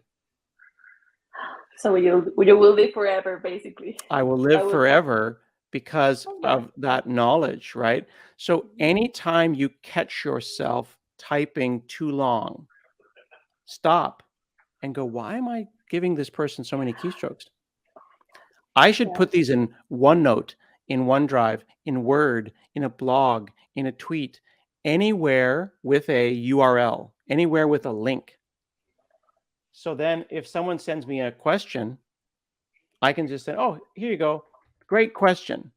[SPEAKER 1] So you will live forever, basically.
[SPEAKER 2] I will
[SPEAKER 1] I
[SPEAKER 2] live
[SPEAKER 1] would.
[SPEAKER 2] forever because
[SPEAKER 1] Okay.
[SPEAKER 2] of that knowledge, right? So anytime you catch yourself typing too long, stop and go, why am I giving this person so many keystrokes? I should
[SPEAKER 1] Yeah.
[SPEAKER 2] put these in OneNote, in OneDrive, in Word, in a blog, in a tweet, anywhere with a URL, anywhere with a link. So then if someone sends me a question, I can just say, oh, here you go. Great question.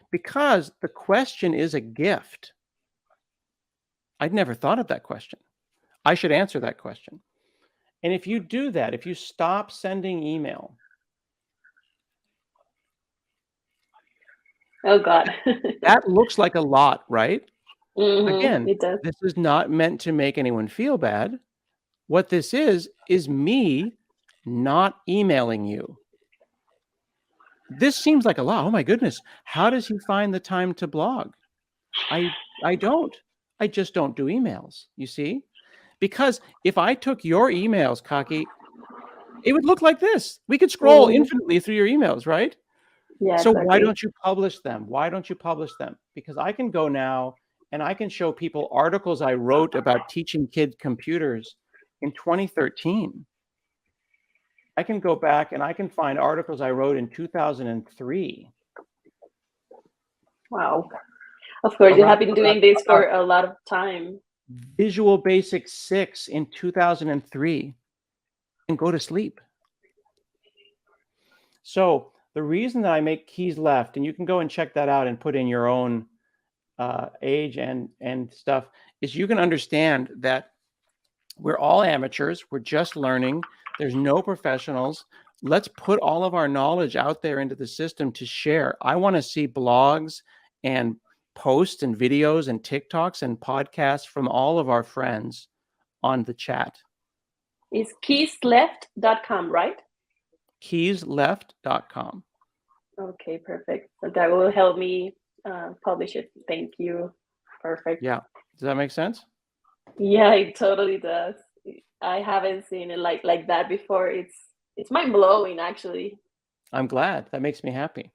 [SPEAKER 2] Because the question is a gift. I'd never thought of that question. I should answer that question. And if you do that, if you stop sending email,
[SPEAKER 1] Oh God.
[SPEAKER 2] that looks like a lot, right? Again,
[SPEAKER 1] It does.
[SPEAKER 2] this is not meant to make anyone feel bad. What this is me not emailing you. This seems like a lot. Oh my goodness. How does he find the time to blog? I don't. I just don't do emails, you see? Because if I took your emails, Kaki, it would look like this. We could scroll
[SPEAKER 1] Mhm.
[SPEAKER 2] infinitely through your emails, right?
[SPEAKER 1] Yeah,
[SPEAKER 2] So why
[SPEAKER 1] exactly.
[SPEAKER 2] don't you publish them? Why don't you publish them? Because I can go now and I can show people articles I wrote about teaching kids computers in 2013. I can go back and I can find articles I wrote in 2003
[SPEAKER 1] Wow. Of course, you
[SPEAKER 2] about
[SPEAKER 1] have been doing this for a lot of time.
[SPEAKER 2] Visual Basic 6 in 2003 and go to sleep. So the reason that I make keys left, and you can go and check that out and put in your own age and stuff, is you can understand that we're all amateurs. We're just learning. There's no professionals. Let's put all of our knowledge out there into the system to share. I want to see blogs and posts and videos and TikToks and podcasts from all of our friends on the chat.
[SPEAKER 1] It's keysleft.com, right?
[SPEAKER 2] Keysleft.com.
[SPEAKER 1] Okay, perfect. So that will help me publish it. Thank you. Perfect.
[SPEAKER 2] Yeah. Does that make sense?
[SPEAKER 1] Yeah, it totally does. I haven't seen it like that before. It's mind blowing, actually.
[SPEAKER 2] I'm glad. That makes me happy.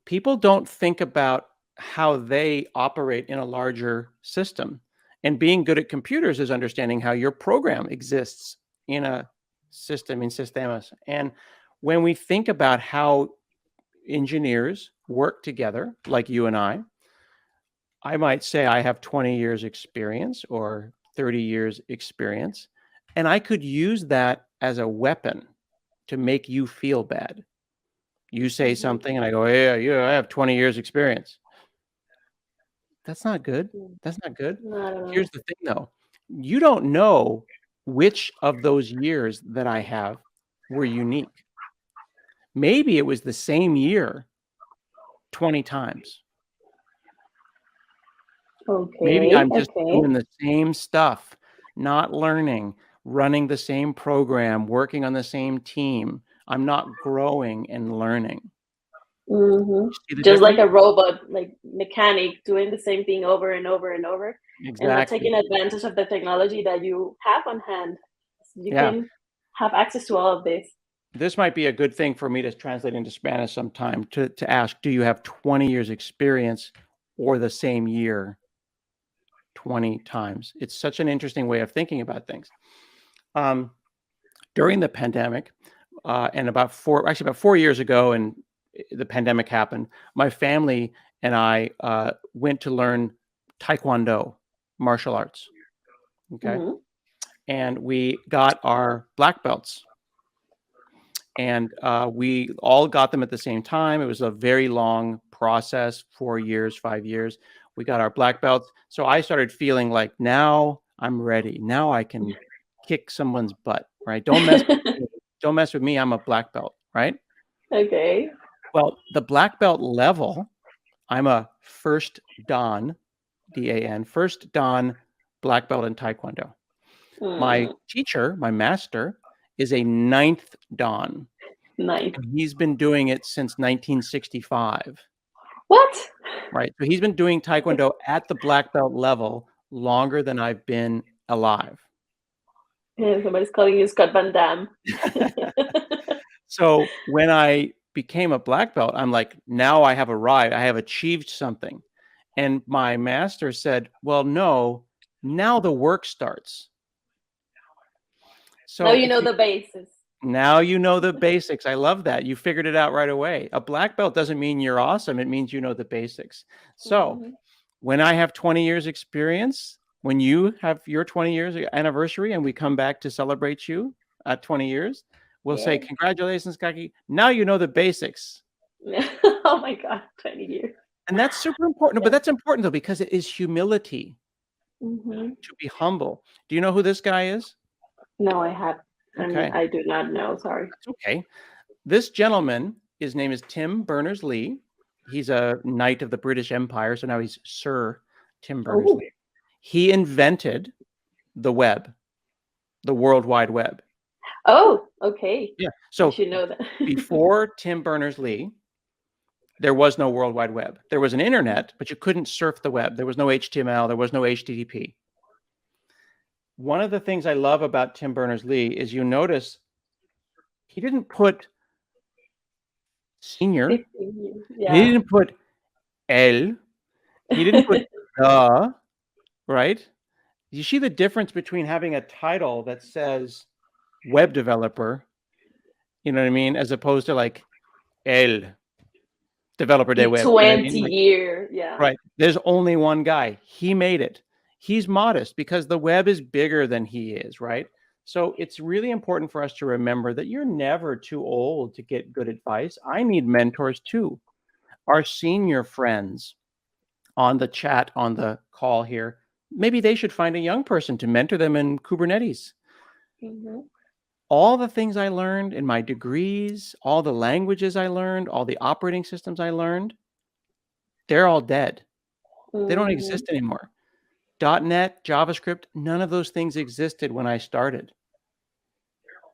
[SPEAKER 2] People don't think about how they operate in a larger system. And being good at computers is understanding how your program exists in a system, in sistemas. And when we think about how engineers work together, like you and I might say I have 20 years experience or 30 years experience, and I could use that as a weapon to make you feel bad. You say something and I go, yeah, I have 20 years experience. That's not good. That's not good.
[SPEAKER 1] I don't
[SPEAKER 2] Here's
[SPEAKER 1] know.
[SPEAKER 2] the thing though. You don't know which of those years that I have were unique. Maybe it was the same year 20 times. Maybe
[SPEAKER 1] Okay,
[SPEAKER 2] I'm just
[SPEAKER 1] okay.
[SPEAKER 2] doing the same stuff, not learning, running the same program, working on the same team. I'm not growing and learning. You see the
[SPEAKER 1] Just like
[SPEAKER 2] difference?
[SPEAKER 1] a robot, like mechanic, doing the same thing over and over and over, and not
[SPEAKER 2] Exactly.
[SPEAKER 1] taking advantage of the technology that you have on hand. You
[SPEAKER 2] Yeah.
[SPEAKER 1] can have access to all of this.
[SPEAKER 2] This might be a good thing for me to translate into Spanish sometime to ask, do you have 20 years experience or the same year 20 times? It's such an interesting way of thinking about things. During the pandemic, and about 4 years ago, and the pandemic happened, my family and I went to learn Taekwondo, martial arts. Okay.
[SPEAKER 1] Hmm.
[SPEAKER 2] And we got our black belts. And we all got them at the same time. It was a very long process, 4 years, 5 years. We got our black belts. So I started feeling like now I'm ready. Now I can kick someone's butt, right? Don't mess with me. Don't mess with me. I'm a black belt, right?
[SPEAKER 1] Okay.
[SPEAKER 2] Well, the black belt level, I'm a first Dan, Dan, first Dan black belt in Taekwondo. My
[SPEAKER 1] Mm,
[SPEAKER 2] teacher, my master, is a ninth Dan.
[SPEAKER 1] nice.
[SPEAKER 2] He's been doing it since 1965,
[SPEAKER 1] What?
[SPEAKER 2] right? So he's been doing Taekwondo at the black belt level longer than I've been alive.
[SPEAKER 1] Yeah, somebody's calling you Scott Van Damme.
[SPEAKER 2] So when I became a black belt, I'm like, now I have arrived. I have achieved something. And my master said, well, no, now the work starts.
[SPEAKER 1] Now
[SPEAKER 2] So
[SPEAKER 1] you know the basis.
[SPEAKER 2] now you know the basics. I love that. You figured it out right away. A black belt doesn't mean you're awesome. It means you know the basics. So
[SPEAKER 1] Mm-hmm.
[SPEAKER 2] when I have 20 years experience, when you have your 20 years anniversary and we come back to celebrate you at 20 years, we'll say,
[SPEAKER 1] Yeah.
[SPEAKER 2] congratulations, Kaki. Now you know the basics.
[SPEAKER 1] Oh my God, 20 years.
[SPEAKER 2] And that's super important. But
[SPEAKER 1] Yeah.
[SPEAKER 2] that's important though, because it is humility
[SPEAKER 1] Mm-hmm.
[SPEAKER 2] to be humble. Do you know who this guy is?
[SPEAKER 1] No, I have.
[SPEAKER 2] Okay.
[SPEAKER 1] I do not know. Sorry.
[SPEAKER 2] That's okay. This gentleman, his name is Tim Berners-Lee. He's a knight of the British Empire. So now he's Sir Tim
[SPEAKER 1] Oh.
[SPEAKER 2] Berners-Lee. He invented the web, the World Wide Web.
[SPEAKER 1] Oh, okay.
[SPEAKER 2] Yeah.
[SPEAKER 1] I
[SPEAKER 2] So
[SPEAKER 1] should know that.
[SPEAKER 2] before Tim Berners-Lee, there was no World Wide Web. There was an internet, but you couldn't surf the web. There was no HTML. There was no HTTP. One of the things I love about Tim Berners-Lee is you notice he didn't put senior.
[SPEAKER 1] 15 years.
[SPEAKER 2] He
[SPEAKER 1] Yeah.
[SPEAKER 2] didn't put el. He didn't put the, right? You see the difference between having a title that says web developer, you know what I mean, as opposed to like el developer de
[SPEAKER 1] The
[SPEAKER 2] web, you know what I
[SPEAKER 1] 20
[SPEAKER 2] mean? Like,
[SPEAKER 1] year. Yeah.
[SPEAKER 2] right. There's only one guy. He made it. He's modest because the web is bigger than he is, right? So it's really important for us to remember that you're never too old to get good advice. I need mentors too. Our senior friends on the chat, on the call here, maybe they should find a young person to mentor them in Kubernetes.
[SPEAKER 1] Mm-hmm.
[SPEAKER 2] All the things I learned in my degrees, all the languages I learned, all the operating systems I learned, they're all dead. They don't
[SPEAKER 1] Mm-hmm.
[SPEAKER 2] exist anymore. .NET, JavaScript, none of those things existed when I started.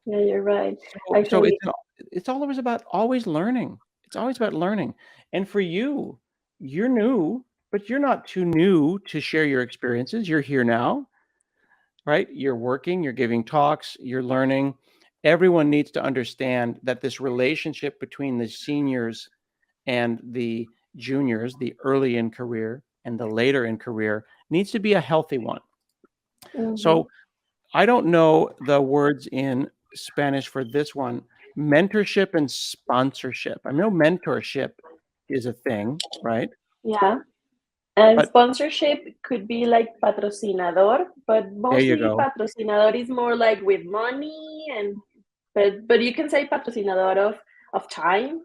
[SPEAKER 1] Yeah, you're right.
[SPEAKER 2] So
[SPEAKER 1] Actually,
[SPEAKER 2] it's always about always learning. It's always about learning. And for you, you're new, but you're not too new to share your experiences. You're here now, right? You're working, you're giving talks, you're learning. Everyone needs to understand that this relationship between the seniors and the juniors, the early in career and the later in career, needs to be a healthy one.
[SPEAKER 1] mm-hmm.
[SPEAKER 2] So I don't know the words in Spanish for this one. Mentorship and sponsorship. I know mentorship is a thing, right?
[SPEAKER 1] Yeah. And
[SPEAKER 2] But
[SPEAKER 1] sponsorship could be like patrocinador, but
[SPEAKER 2] there you
[SPEAKER 1] mostly
[SPEAKER 2] go.
[SPEAKER 1] patrocinador is more like with money, and but you can say patrocinador of time,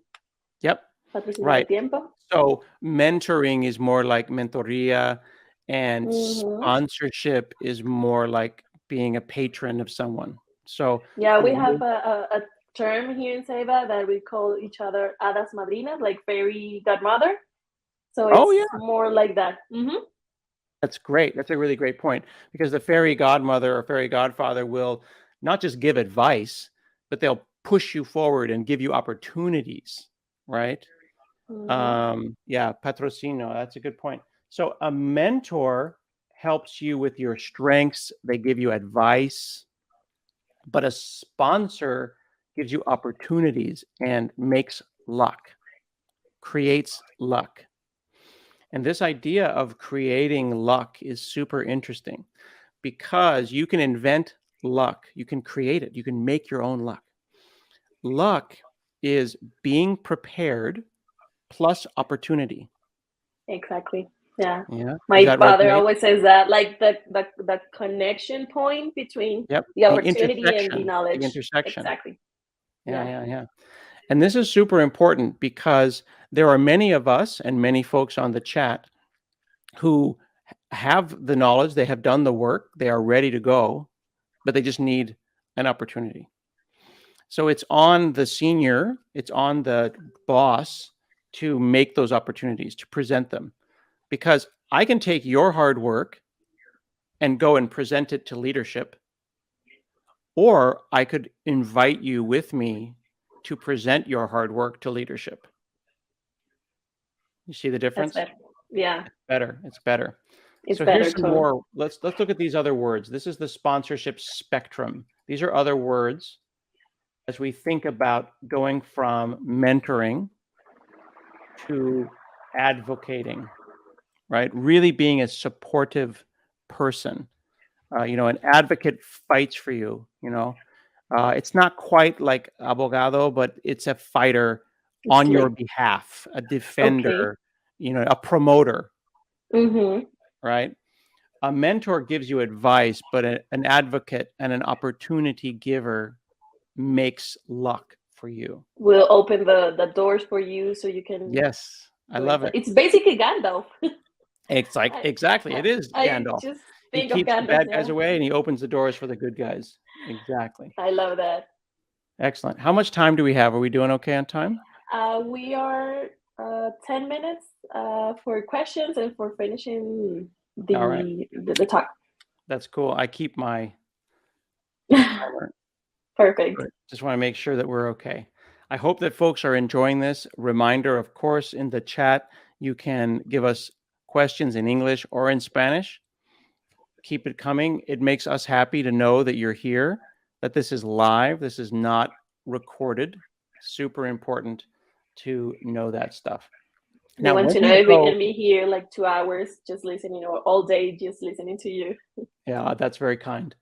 [SPEAKER 2] Yep.
[SPEAKER 1] patrocinador de
[SPEAKER 2] Right.
[SPEAKER 1] tiempo.
[SPEAKER 2] So mentoring is more like mentoría, and
[SPEAKER 1] Mm-hmm.
[SPEAKER 2] sponsorship is more like being a patron of someone. So
[SPEAKER 1] Yeah, we have a term here in Ceiba that we call each other hadas madrinas, like fairy godmother. So
[SPEAKER 2] oh
[SPEAKER 1] it's
[SPEAKER 2] yeah,
[SPEAKER 1] more like that. Mm-hmm.
[SPEAKER 2] that's great. That's a really great point, because the fairy godmother or fairy godfather will not just give advice, but they'll push you forward and give you opportunities, right?
[SPEAKER 1] Mm-hmm.
[SPEAKER 2] Yeah, patrocino, that's a good point. So a mentor helps you with your strengths, they give you advice, but a sponsor gives you opportunities and makes luck, creates luck. And this idea of creating luck is super interesting, because you can invent luck, you can create it, you can make your own luck. Luck is being prepared plus opportunity.
[SPEAKER 1] Exactly. Yeah.
[SPEAKER 2] Yeah. Does
[SPEAKER 1] My
[SPEAKER 2] that
[SPEAKER 1] father
[SPEAKER 2] resonate?
[SPEAKER 1] always says that, like the connection point between
[SPEAKER 2] Yep.
[SPEAKER 1] the
[SPEAKER 2] The
[SPEAKER 1] opportunity and the
[SPEAKER 2] intersection. The
[SPEAKER 1] knowledge.
[SPEAKER 2] intersection.
[SPEAKER 1] Exactly.
[SPEAKER 2] Yeah,
[SPEAKER 1] Yeah.
[SPEAKER 2] yeah, yeah. And this is super important, because there are many of us and many folks on the chat who have the knowledge, they have done the work, they are ready to go, but they just need an opportunity. So it's on the senior, it's on the boss to make those opportunities, to present them. Because I can take your hard work and go and present it to leadership, or I could invite you with me to present your hard work to leadership. You see the
[SPEAKER 1] That's
[SPEAKER 2] difference?
[SPEAKER 1] better. Yeah.
[SPEAKER 2] Better. It's better.
[SPEAKER 1] It's
[SPEAKER 2] So here's
[SPEAKER 1] better
[SPEAKER 2] some
[SPEAKER 1] too.
[SPEAKER 2] more. Let's look at these other words. This is the sponsorship spectrum. These are other words as we think about going from mentoring to advocating, right? Really being a supportive person. An advocate fights for you, it's not quite like abogado, but it's a fighter
[SPEAKER 1] It's
[SPEAKER 2] on your
[SPEAKER 1] like,
[SPEAKER 2] behalf, a
[SPEAKER 1] okay.
[SPEAKER 2] defender, a promoter,
[SPEAKER 1] Mm-hmm.
[SPEAKER 2] right? A mentor gives you advice, but an advocate and an opportunity giver makes luck for you.
[SPEAKER 1] Will open the doors for you so you can
[SPEAKER 2] Yes, I
[SPEAKER 1] go
[SPEAKER 2] love
[SPEAKER 1] inside.
[SPEAKER 2] it.
[SPEAKER 1] It's basically Gandalf.
[SPEAKER 2] It's like
[SPEAKER 1] I
[SPEAKER 2] exactly, it is
[SPEAKER 1] I
[SPEAKER 2] Gandalf.
[SPEAKER 1] just
[SPEAKER 2] He
[SPEAKER 1] think of
[SPEAKER 2] keeps the
[SPEAKER 1] Gandalf.
[SPEAKER 2] bad guys
[SPEAKER 1] Yeah,
[SPEAKER 2] away and he opens the doors for the good guys. Exactly.
[SPEAKER 1] I love that.
[SPEAKER 2] Excellent. How much time do we have? Are we doing okay on time?
[SPEAKER 1] We are 10 minutes for questions and for finishing
[SPEAKER 2] All right.
[SPEAKER 1] the talk.
[SPEAKER 2] That's cool. I keep my timer.
[SPEAKER 1] Perfect.
[SPEAKER 2] Good. Just want to make sure that we're okay. I hope that folks are enjoying this. Reminder, of course, in the chat, you can give us questions in English or in Spanish. Keep it coming. It makes us happy to know that you're here, that this is live. This is not recorded. Super important to know that stuff.
[SPEAKER 1] They
[SPEAKER 2] Now,
[SPEAKER 1] want
[SPEAKER 2] when
[SPEAKER 1] to know
[SPEAKER 2] you
[SPEAKER 1] if we
[SPEAKER 2] go,
[SPEAKER 1] can be here like 2 hours just listening or all day just listening to you.
[SPEAKER 2] yeah, that's very kind.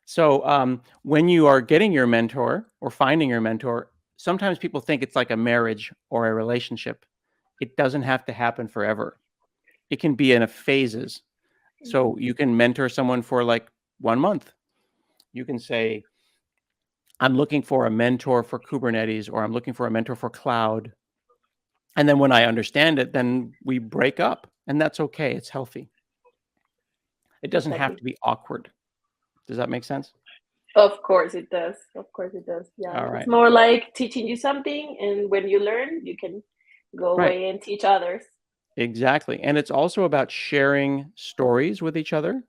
[SPEAKER 2] So, when you are getting your mentor or finding your mentor, sometimes people think it's like a marriage or a relationship. It doesn't have to happen forever. It can be in a phases. So you can mentor someone for like 1 month. You can say, I'm looking for a mentor for Kubernetes, or I'm looking for a mentor for cloud. And then when I understand it, then we break up, and that's okay. It's healthy. It doesn't have
[SPEAKER 1] Exactly.
[SPEAKER 2] to be awkward. Does that make sense?
[SPEAKER 1] Of course it does. Of course it does. Yeah.
[SPEAKER 2] All
[SPEAKER 1] It's
[SPEAKER 2] right.
[SPEAKER 1] more like teaching you something, and when you learn, you can go
[SPEAKER 2] Right.
[SPEAKER 1] away and teach others.
[SPEAKER 2] Exactly. And it's also about sharing stories with each other.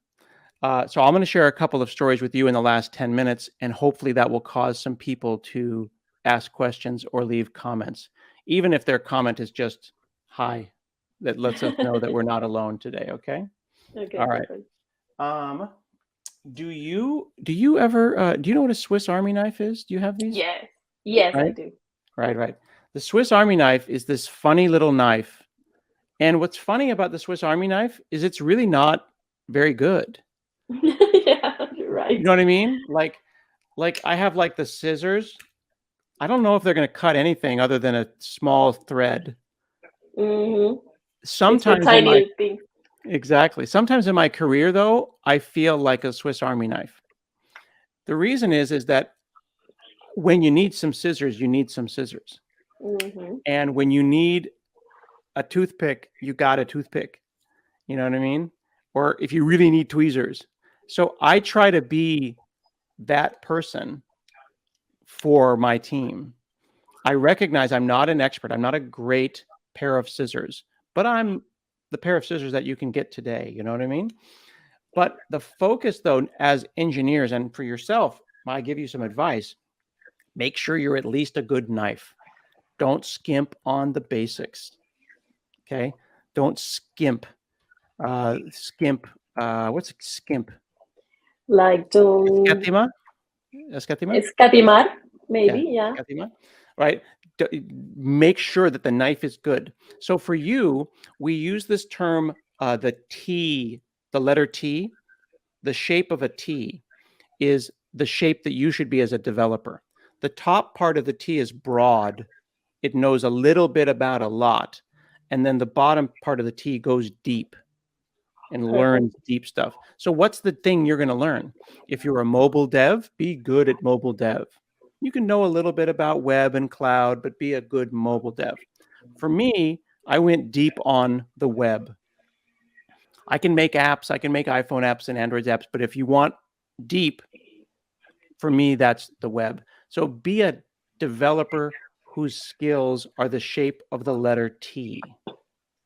[SPEAKER 2] So I'm going to share a couple of stories with you in the last 10 minutes, and hopefully that will cause some people to ask questions or leave comments, even if their comment is just hi. That lets us know that we're not alone today. Okay.
[SPEAKER 1] Okay,
[SPEAKER 2] All right.
[SPEAKER 1] perfect.
[SPEAKER 2] Um, do you ever do you know what a Swiss Army knife is? Do you have these?
[SPEAKER 1] Yes. Yes, I
[SPEAKER 2] Right.
[SPEAKER 1] do.
[SPEAKER 2] Right. Right. The Swiss Army knife is this funny little knife. And what's funny about the Swiss Army knife is it's really not very good.
[SPEAKER 1] Yeah, you're
[SPEAKER 2] You
[SPEAKER 1] right.
[SPEAKER 2] know what I mean? Like I have like the scissors. I don't know if they're going to cut anything other than a small thread.
[SPEAKER 1] Hmm. It's for
[SPEAKER 2] Sometimes in my
[SPEAKER 1] tiny things.
[SPEAKER 2] exactly. Sometimes in my career though, I feel like a Swiss Army knife. The reason is that when you need some scissors, you need some scissors.
[SPEAKER 1] Hmm.
[SPEAKER 2] And when you need a toothpick, you got a toothpick. You know what I mean? Or if you really need tweezers. So I try to be that person for my team. I recognize I'm not an expert. I'm not a great pair of scissors, but I'm the pair of scissors that you can get today. You know what I mean? But the focus, though, as engineers and for yourself, I give you some advice. Make sure you're at least a good knife. Don't skimp on the basics. Okay. Don't skimp. Skimp. What's skimp?
[SPEAKER 1] Like don't
[SPEAKER 2] Escatima? Escatima?
[SPEAKER 1] escatimar,
[SPEAKER 2] Yeah,
[SPEAKER 1] maybe. Yeah.
[SPEAKER 2] escatima, right? Make sure that the knife is good. So for you, we use this term, the T, the letter T, the shape of a T is the shape that you should be as a developer. The top part of the T is broad. It knows a little bit about a lot. And then the bottom part of the T goes deep and learns
[SPEAKER 1] Perfect.
[SPEAKER 2] deep stuff. So what's the thing you're going to learn? If you're a mobile dev, be good at mobile dev. You can know a little bit about web and cloud, but be a good mobile dev. For me, I went deep on the web. I can make apps, I can make iPhone apps and Android apps, but if you want deep, for me, that's the web. So be a developer whose skills are the shape of the letter T.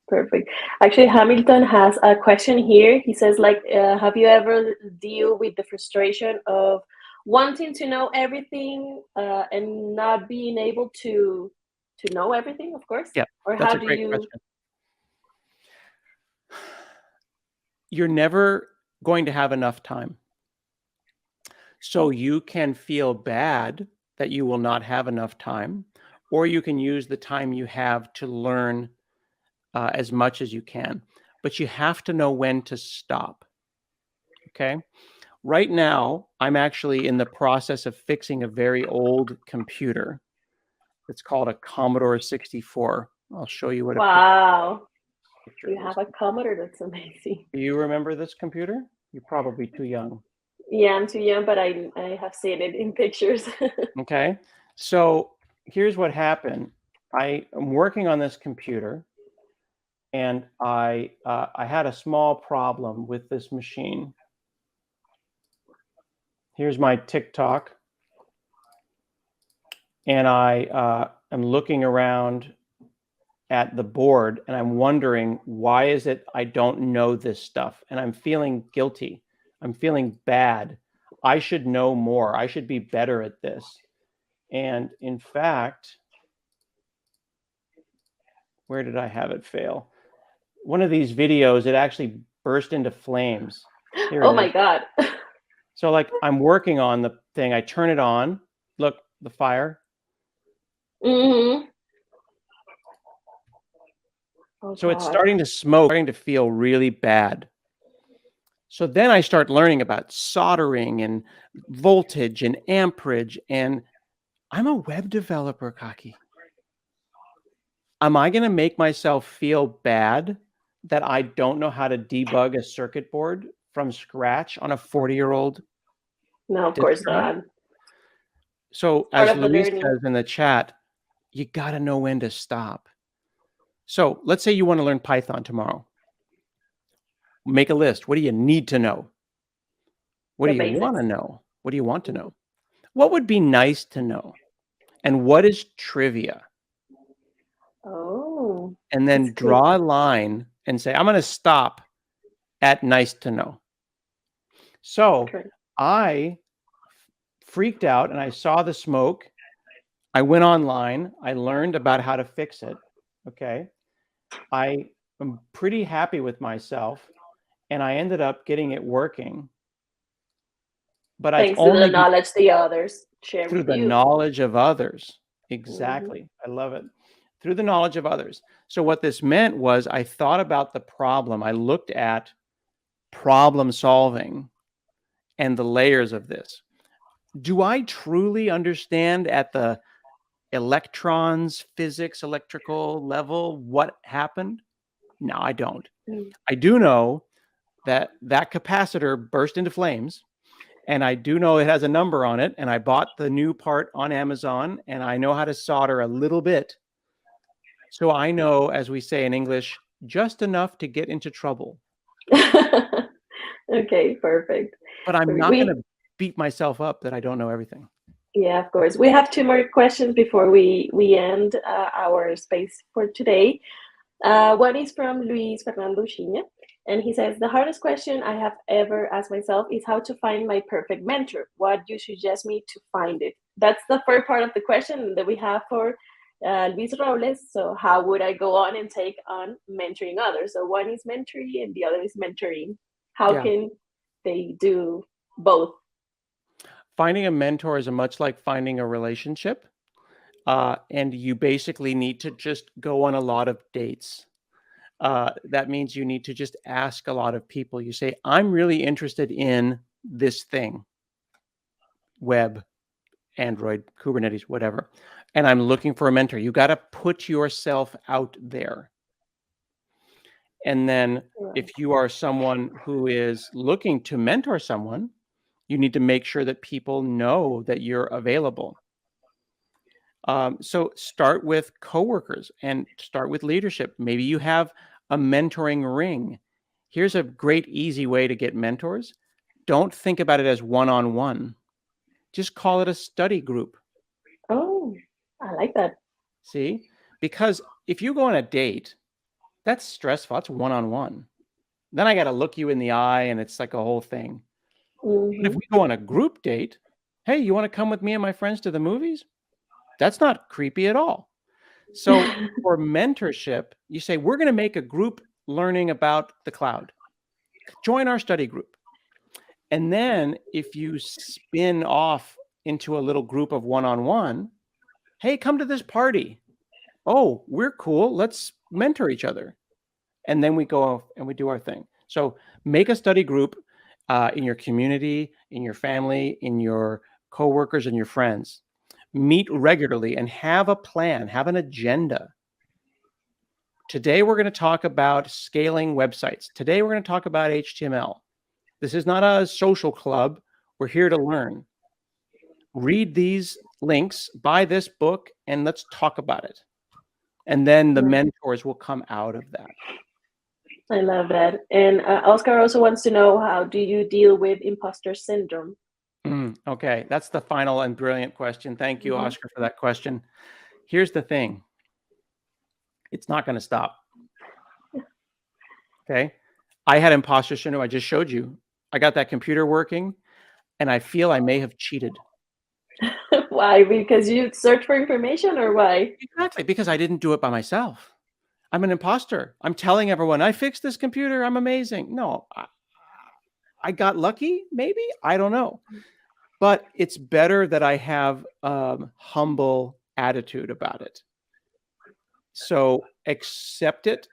[SPEAKER 1] Perfect. Actually, Hamilton has a question here. He says, like, have you ever deal with the frustration of wanting to know everything and not being able to know everything, of course?
[SPEAKER 2] Yeah,
[SPEAKER 1] Or
[SPEAKER 2] that's
[SPEAKER 1] how
[SPEAKER 2] a
[SPEAKER 1] do
[SPEAKER 2] great
[SPEAKER 1] you?
[SPEAKER 2] question. You're never going to have enough time. So you can feel bad that you will not have enough time, or you can use the time you have to learn as much as you can. But you have to know when to stop. Okay. Right now, I'm actually in the process of fixing a very old computer. It's called a Commodore 64. I'll show you what a
[SPEAKER 1] Wow.
[SPEAKER 2] picture
[SPEAKER 1] You
[SPEAKER 2] of this.
[SPEAKER 1] have a Commodore. That's amazing.
[SPEAKER 2] Do you remember this computer? You're probably too young.
[SPEAKER 1] Yeah, I'm too young, but I have seen it in pictures.
[SPEAKER 2] Okay. So here's what happened. I am working on this computer, and I had a small problem with this machine. Here's my TikTok, and I am looking around at the board, and I'm wondering, why is it I don't know this stuff? And I'm feeling guilty. I'm feeling bad. I should know more. I should be better at this. And in fact, where did I have it fail? One of these videos, it actually burst into flames. Here
[SPEAKER 1] Oh
[SPEAKER 2] it
[SPEAKER 1] my
[SPEAKER 2] is.
[SPEAKER 1] God.
[SPEAKER 2] So like I'm working on the thing. I turn it on. Look, the fire.
[SPEAKER 1] Mm-hmm. Oh
[SPEAKER 2] So it's
[SPEAKER 1] God.
[SPEAKER 2] starting to smoke, starting to feel really bad. So then I start learning about soldering and voltage and amperage, and I'm a web developer, Kaki. Am I going to make myself feel bad that I don't know how to debug a circuit board from scratch on a 40-year-old
[SPEAKER 1] No, of
[SPEAKER 2] disk
[SPEAKER 1] course
[SPEAKER 2] drive?
[SPEAKER 1] not.
[SPEAKER 2] So
[SPEAKER 1] Part
[SPEAKER 2] as
[SPEAKER 1] of the
[SPEAKER 2] Luis
[SPEAKER 1] learning.
[SPEAKER 2] says in the chat, you got to know when to stop. So let's say you want to learn Python tomorrow. Make a list. What do you need to know? What
[SPEAKER 1] The
[SPEAKER 2] do you want
[SPEAKER 1] basics.
[SPEAKER 2] to know? What do you want to know? What would be nice to know? And what is trivia?
[SPEAKER 1] Oh,
[SPEAKER 2] And
[SPEAKER 1] that's
[SPEAKER 2] then
[SPEAKER 1] good.
[SPEAKER 2] draw a line and say, I'm going to stop at nice to know. So
[SPEAKER 1] Correct.
[SPEAKER 2] I freaked out and I saw the smoke. I went online. I learned about how to fix it. Okay. I am pretty happy with myself, and I ended up getting it working. But it's
[SPEAKER 1] Thanks to the
[SPEAKER 2] only
[SPEAKER 1] knowledge the others share
[SPEAKER 2] through
[SPEAKER 1] with
[SPEAKER 2] the
[SPEAKER 1] you.
[SPEAKER 2] knowledge of others.
[SPEAKER 1] Mm-hmm.
[SPEAKER 2] Exactly. I love it. Through the knowledge of others. So what this meant was I thought about the problem. I looked at problem solving and the layers of this. Do I truly understand at the electrons, physics, electrical level what happened? No, I don't. I do know that that capacitor burst into flames, and I do know it has a number on it, and I bought the new part on Amazon, and I know how to solder a little bit. So I know, as we say in English, just enough to get into trouble.
[SPEAKER 1] Okay, perfect.
[SPEAKER 2] But I'm not going
[SPEAKER 1] We,
[SPEAKER 2] to beat myself up that I don't know everything.
[SPEAKER 1] yeah, of course. We have two more questions before we end our space for today. One is from Luis Fernando Chiña, and he says, the hardest question I have ever asked myself is how to find my perfect mentor. What do you suggest me to find it? That's the first part of the question that we have for Luis Robles. So how would I go on and take on mentoring others? So one is mentoring and the other is mentoring. How
[SPEAKER 2] Yeah.
[SPEAKER 1] can they do both?
[SPEAKER 2] Finding a mentor is much like finding a relationship. And you basically need to just go on a lot of dates. That means you need to just ask a lot of people. You say, I'm really interested in this thing, web, Android, Kubernetes, whatever, and I'm looking for a mentor. You got to put yourself out there. And then if you are someone who is looking to mentor someone, you need to make sure that people know that you're available. So start with coworkers and start with leadership. Maybe you have a mentoring ring. Here's a great, easy way to get mentors. Don't think about it as one-on-one. Just call it a study group.
[SPEAKER 1] Oh, I like that.
[SPEAKER 2] See? Because if you go on a date, that's stressful. That's one-on-one. Then I got to look you in the eye, and it's like a whole thing. But if we go on a group date, hey, you want to come with me and my friends to the movies? That's not creepy at all. So for mentorship, you say, we're going to make a group learning about the cloud. Join our study group. And then if you spin off into a little group of one-on-one. Hey, come to this party. Oh, we're cool. Let's mentor each other. And then we go off and we do our thing. So make a study group in your community, in your family, in your coworkers, and your friends. Meet regularly and have a plan, have an agenda. Today, we're going to talk about scaling websites. Today, we're going to talk about HTML. This is not a social club. We're here to learn. Read these links, buy this book, and let's talk about it. And then the mentors will come out of that.
[SPEAKER 1] I love that. And Oscar also wants to know, how do you deal with imposter syndrome?
[SPEAKER 2] Okay, that's the final and brilliant question. Thank you, Oscar, for that question. Here's the thing. It's not going to stop. Okay. I had imposter syndrome. I just showed you. I got that computer working, and I feel I may have cheated.
[SPEAKER 1] Why? Because you search for information, or why?
[SPEAKER 2] Exactly, because I didn't do it by myself. I'm an imposter. I'm telling everyone, I fixed this computer. I'm amazing. No, I got lucky, maybe. I don't know. But it's better that I have humble attitude about it. So accept it,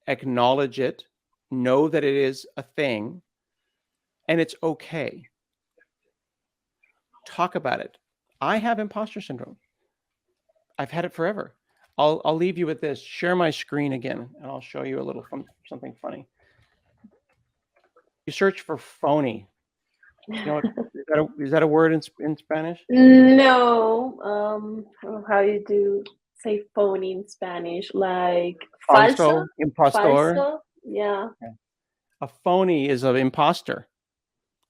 [SPEAKER 2] acknowledge it, know that it is a thing, and it's okay. Talk about it. I have imposter syndrome. I've had it forever. I'll leave you with this. Share my screen again, and I'll show you a little something funny. You search for phony. You know, is that a word in Spanish?
[SPEAKER 1] No. How you do say phony in Spanish? Like falso?
[SPEAKER 2] Impostor.
[SPEAKER 1] Falso? Yeah.
[SPEAKER 2] A phony is an imposter,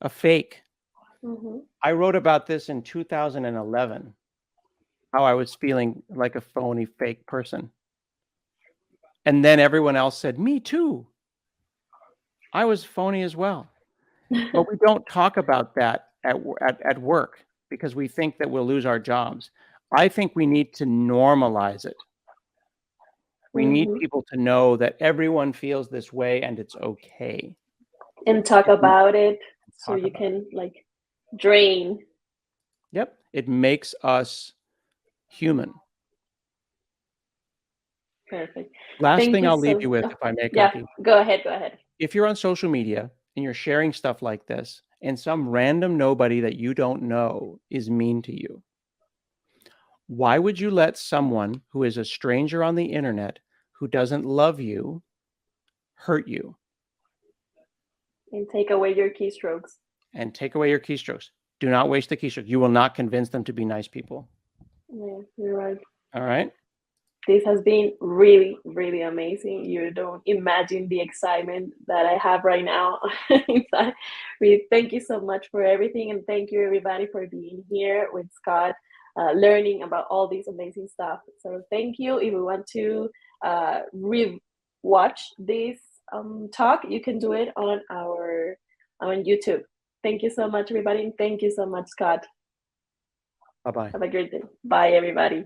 [SPEAKER 2] a fake. I wrote about this in 2011, how I was feeling like a phony, fake person. And then everyone else said, me too. I was phony as well. But we don't talk about that at work because we think that we'll lose our jobs. I think we need to normalize it. We need people to know that everyone feels this way and it's okay.
[SPEAKER 1] And talk about it so you can like drain.
[SPEAKER 2] Yep. It makes us human.
[SPEAKER 1] Perfect.
[SPEAKER 2] Last thing I'll leave you with, if I may,
[SPEAKER 1] yeah, go ahead.
[SPEAKER 2] If you're on social media and you're sharing stuff like this, and some random nobody that you don't know is mean to you, why would you let someone who is a stranger on the internet, who doesn't love you, hurt you?
[SPEAKER 1] And take away your keystrokes.
[SPEAKER 2] Do not waste the keystrokes. You will not convince them to be nice people.
[SPEAKER 1] Yeah, you're right.
[SPEAKER 2] All right.
[SPEAKER 1] This has been really, really amazing. You don't imagine the excitement that I have right now. We thank you so much for everything. And thank you, everybody, for being here with Scott, learning about all these amazing stuff. So thank you. If you want to re-watch this talk, you can do it on YouTube. Thank you so much, everybody. And thank you so much, Scott.
[SPEAKER 2] Bye-bye.
[SPEAKER 1] Have a great day. Bye, everybody.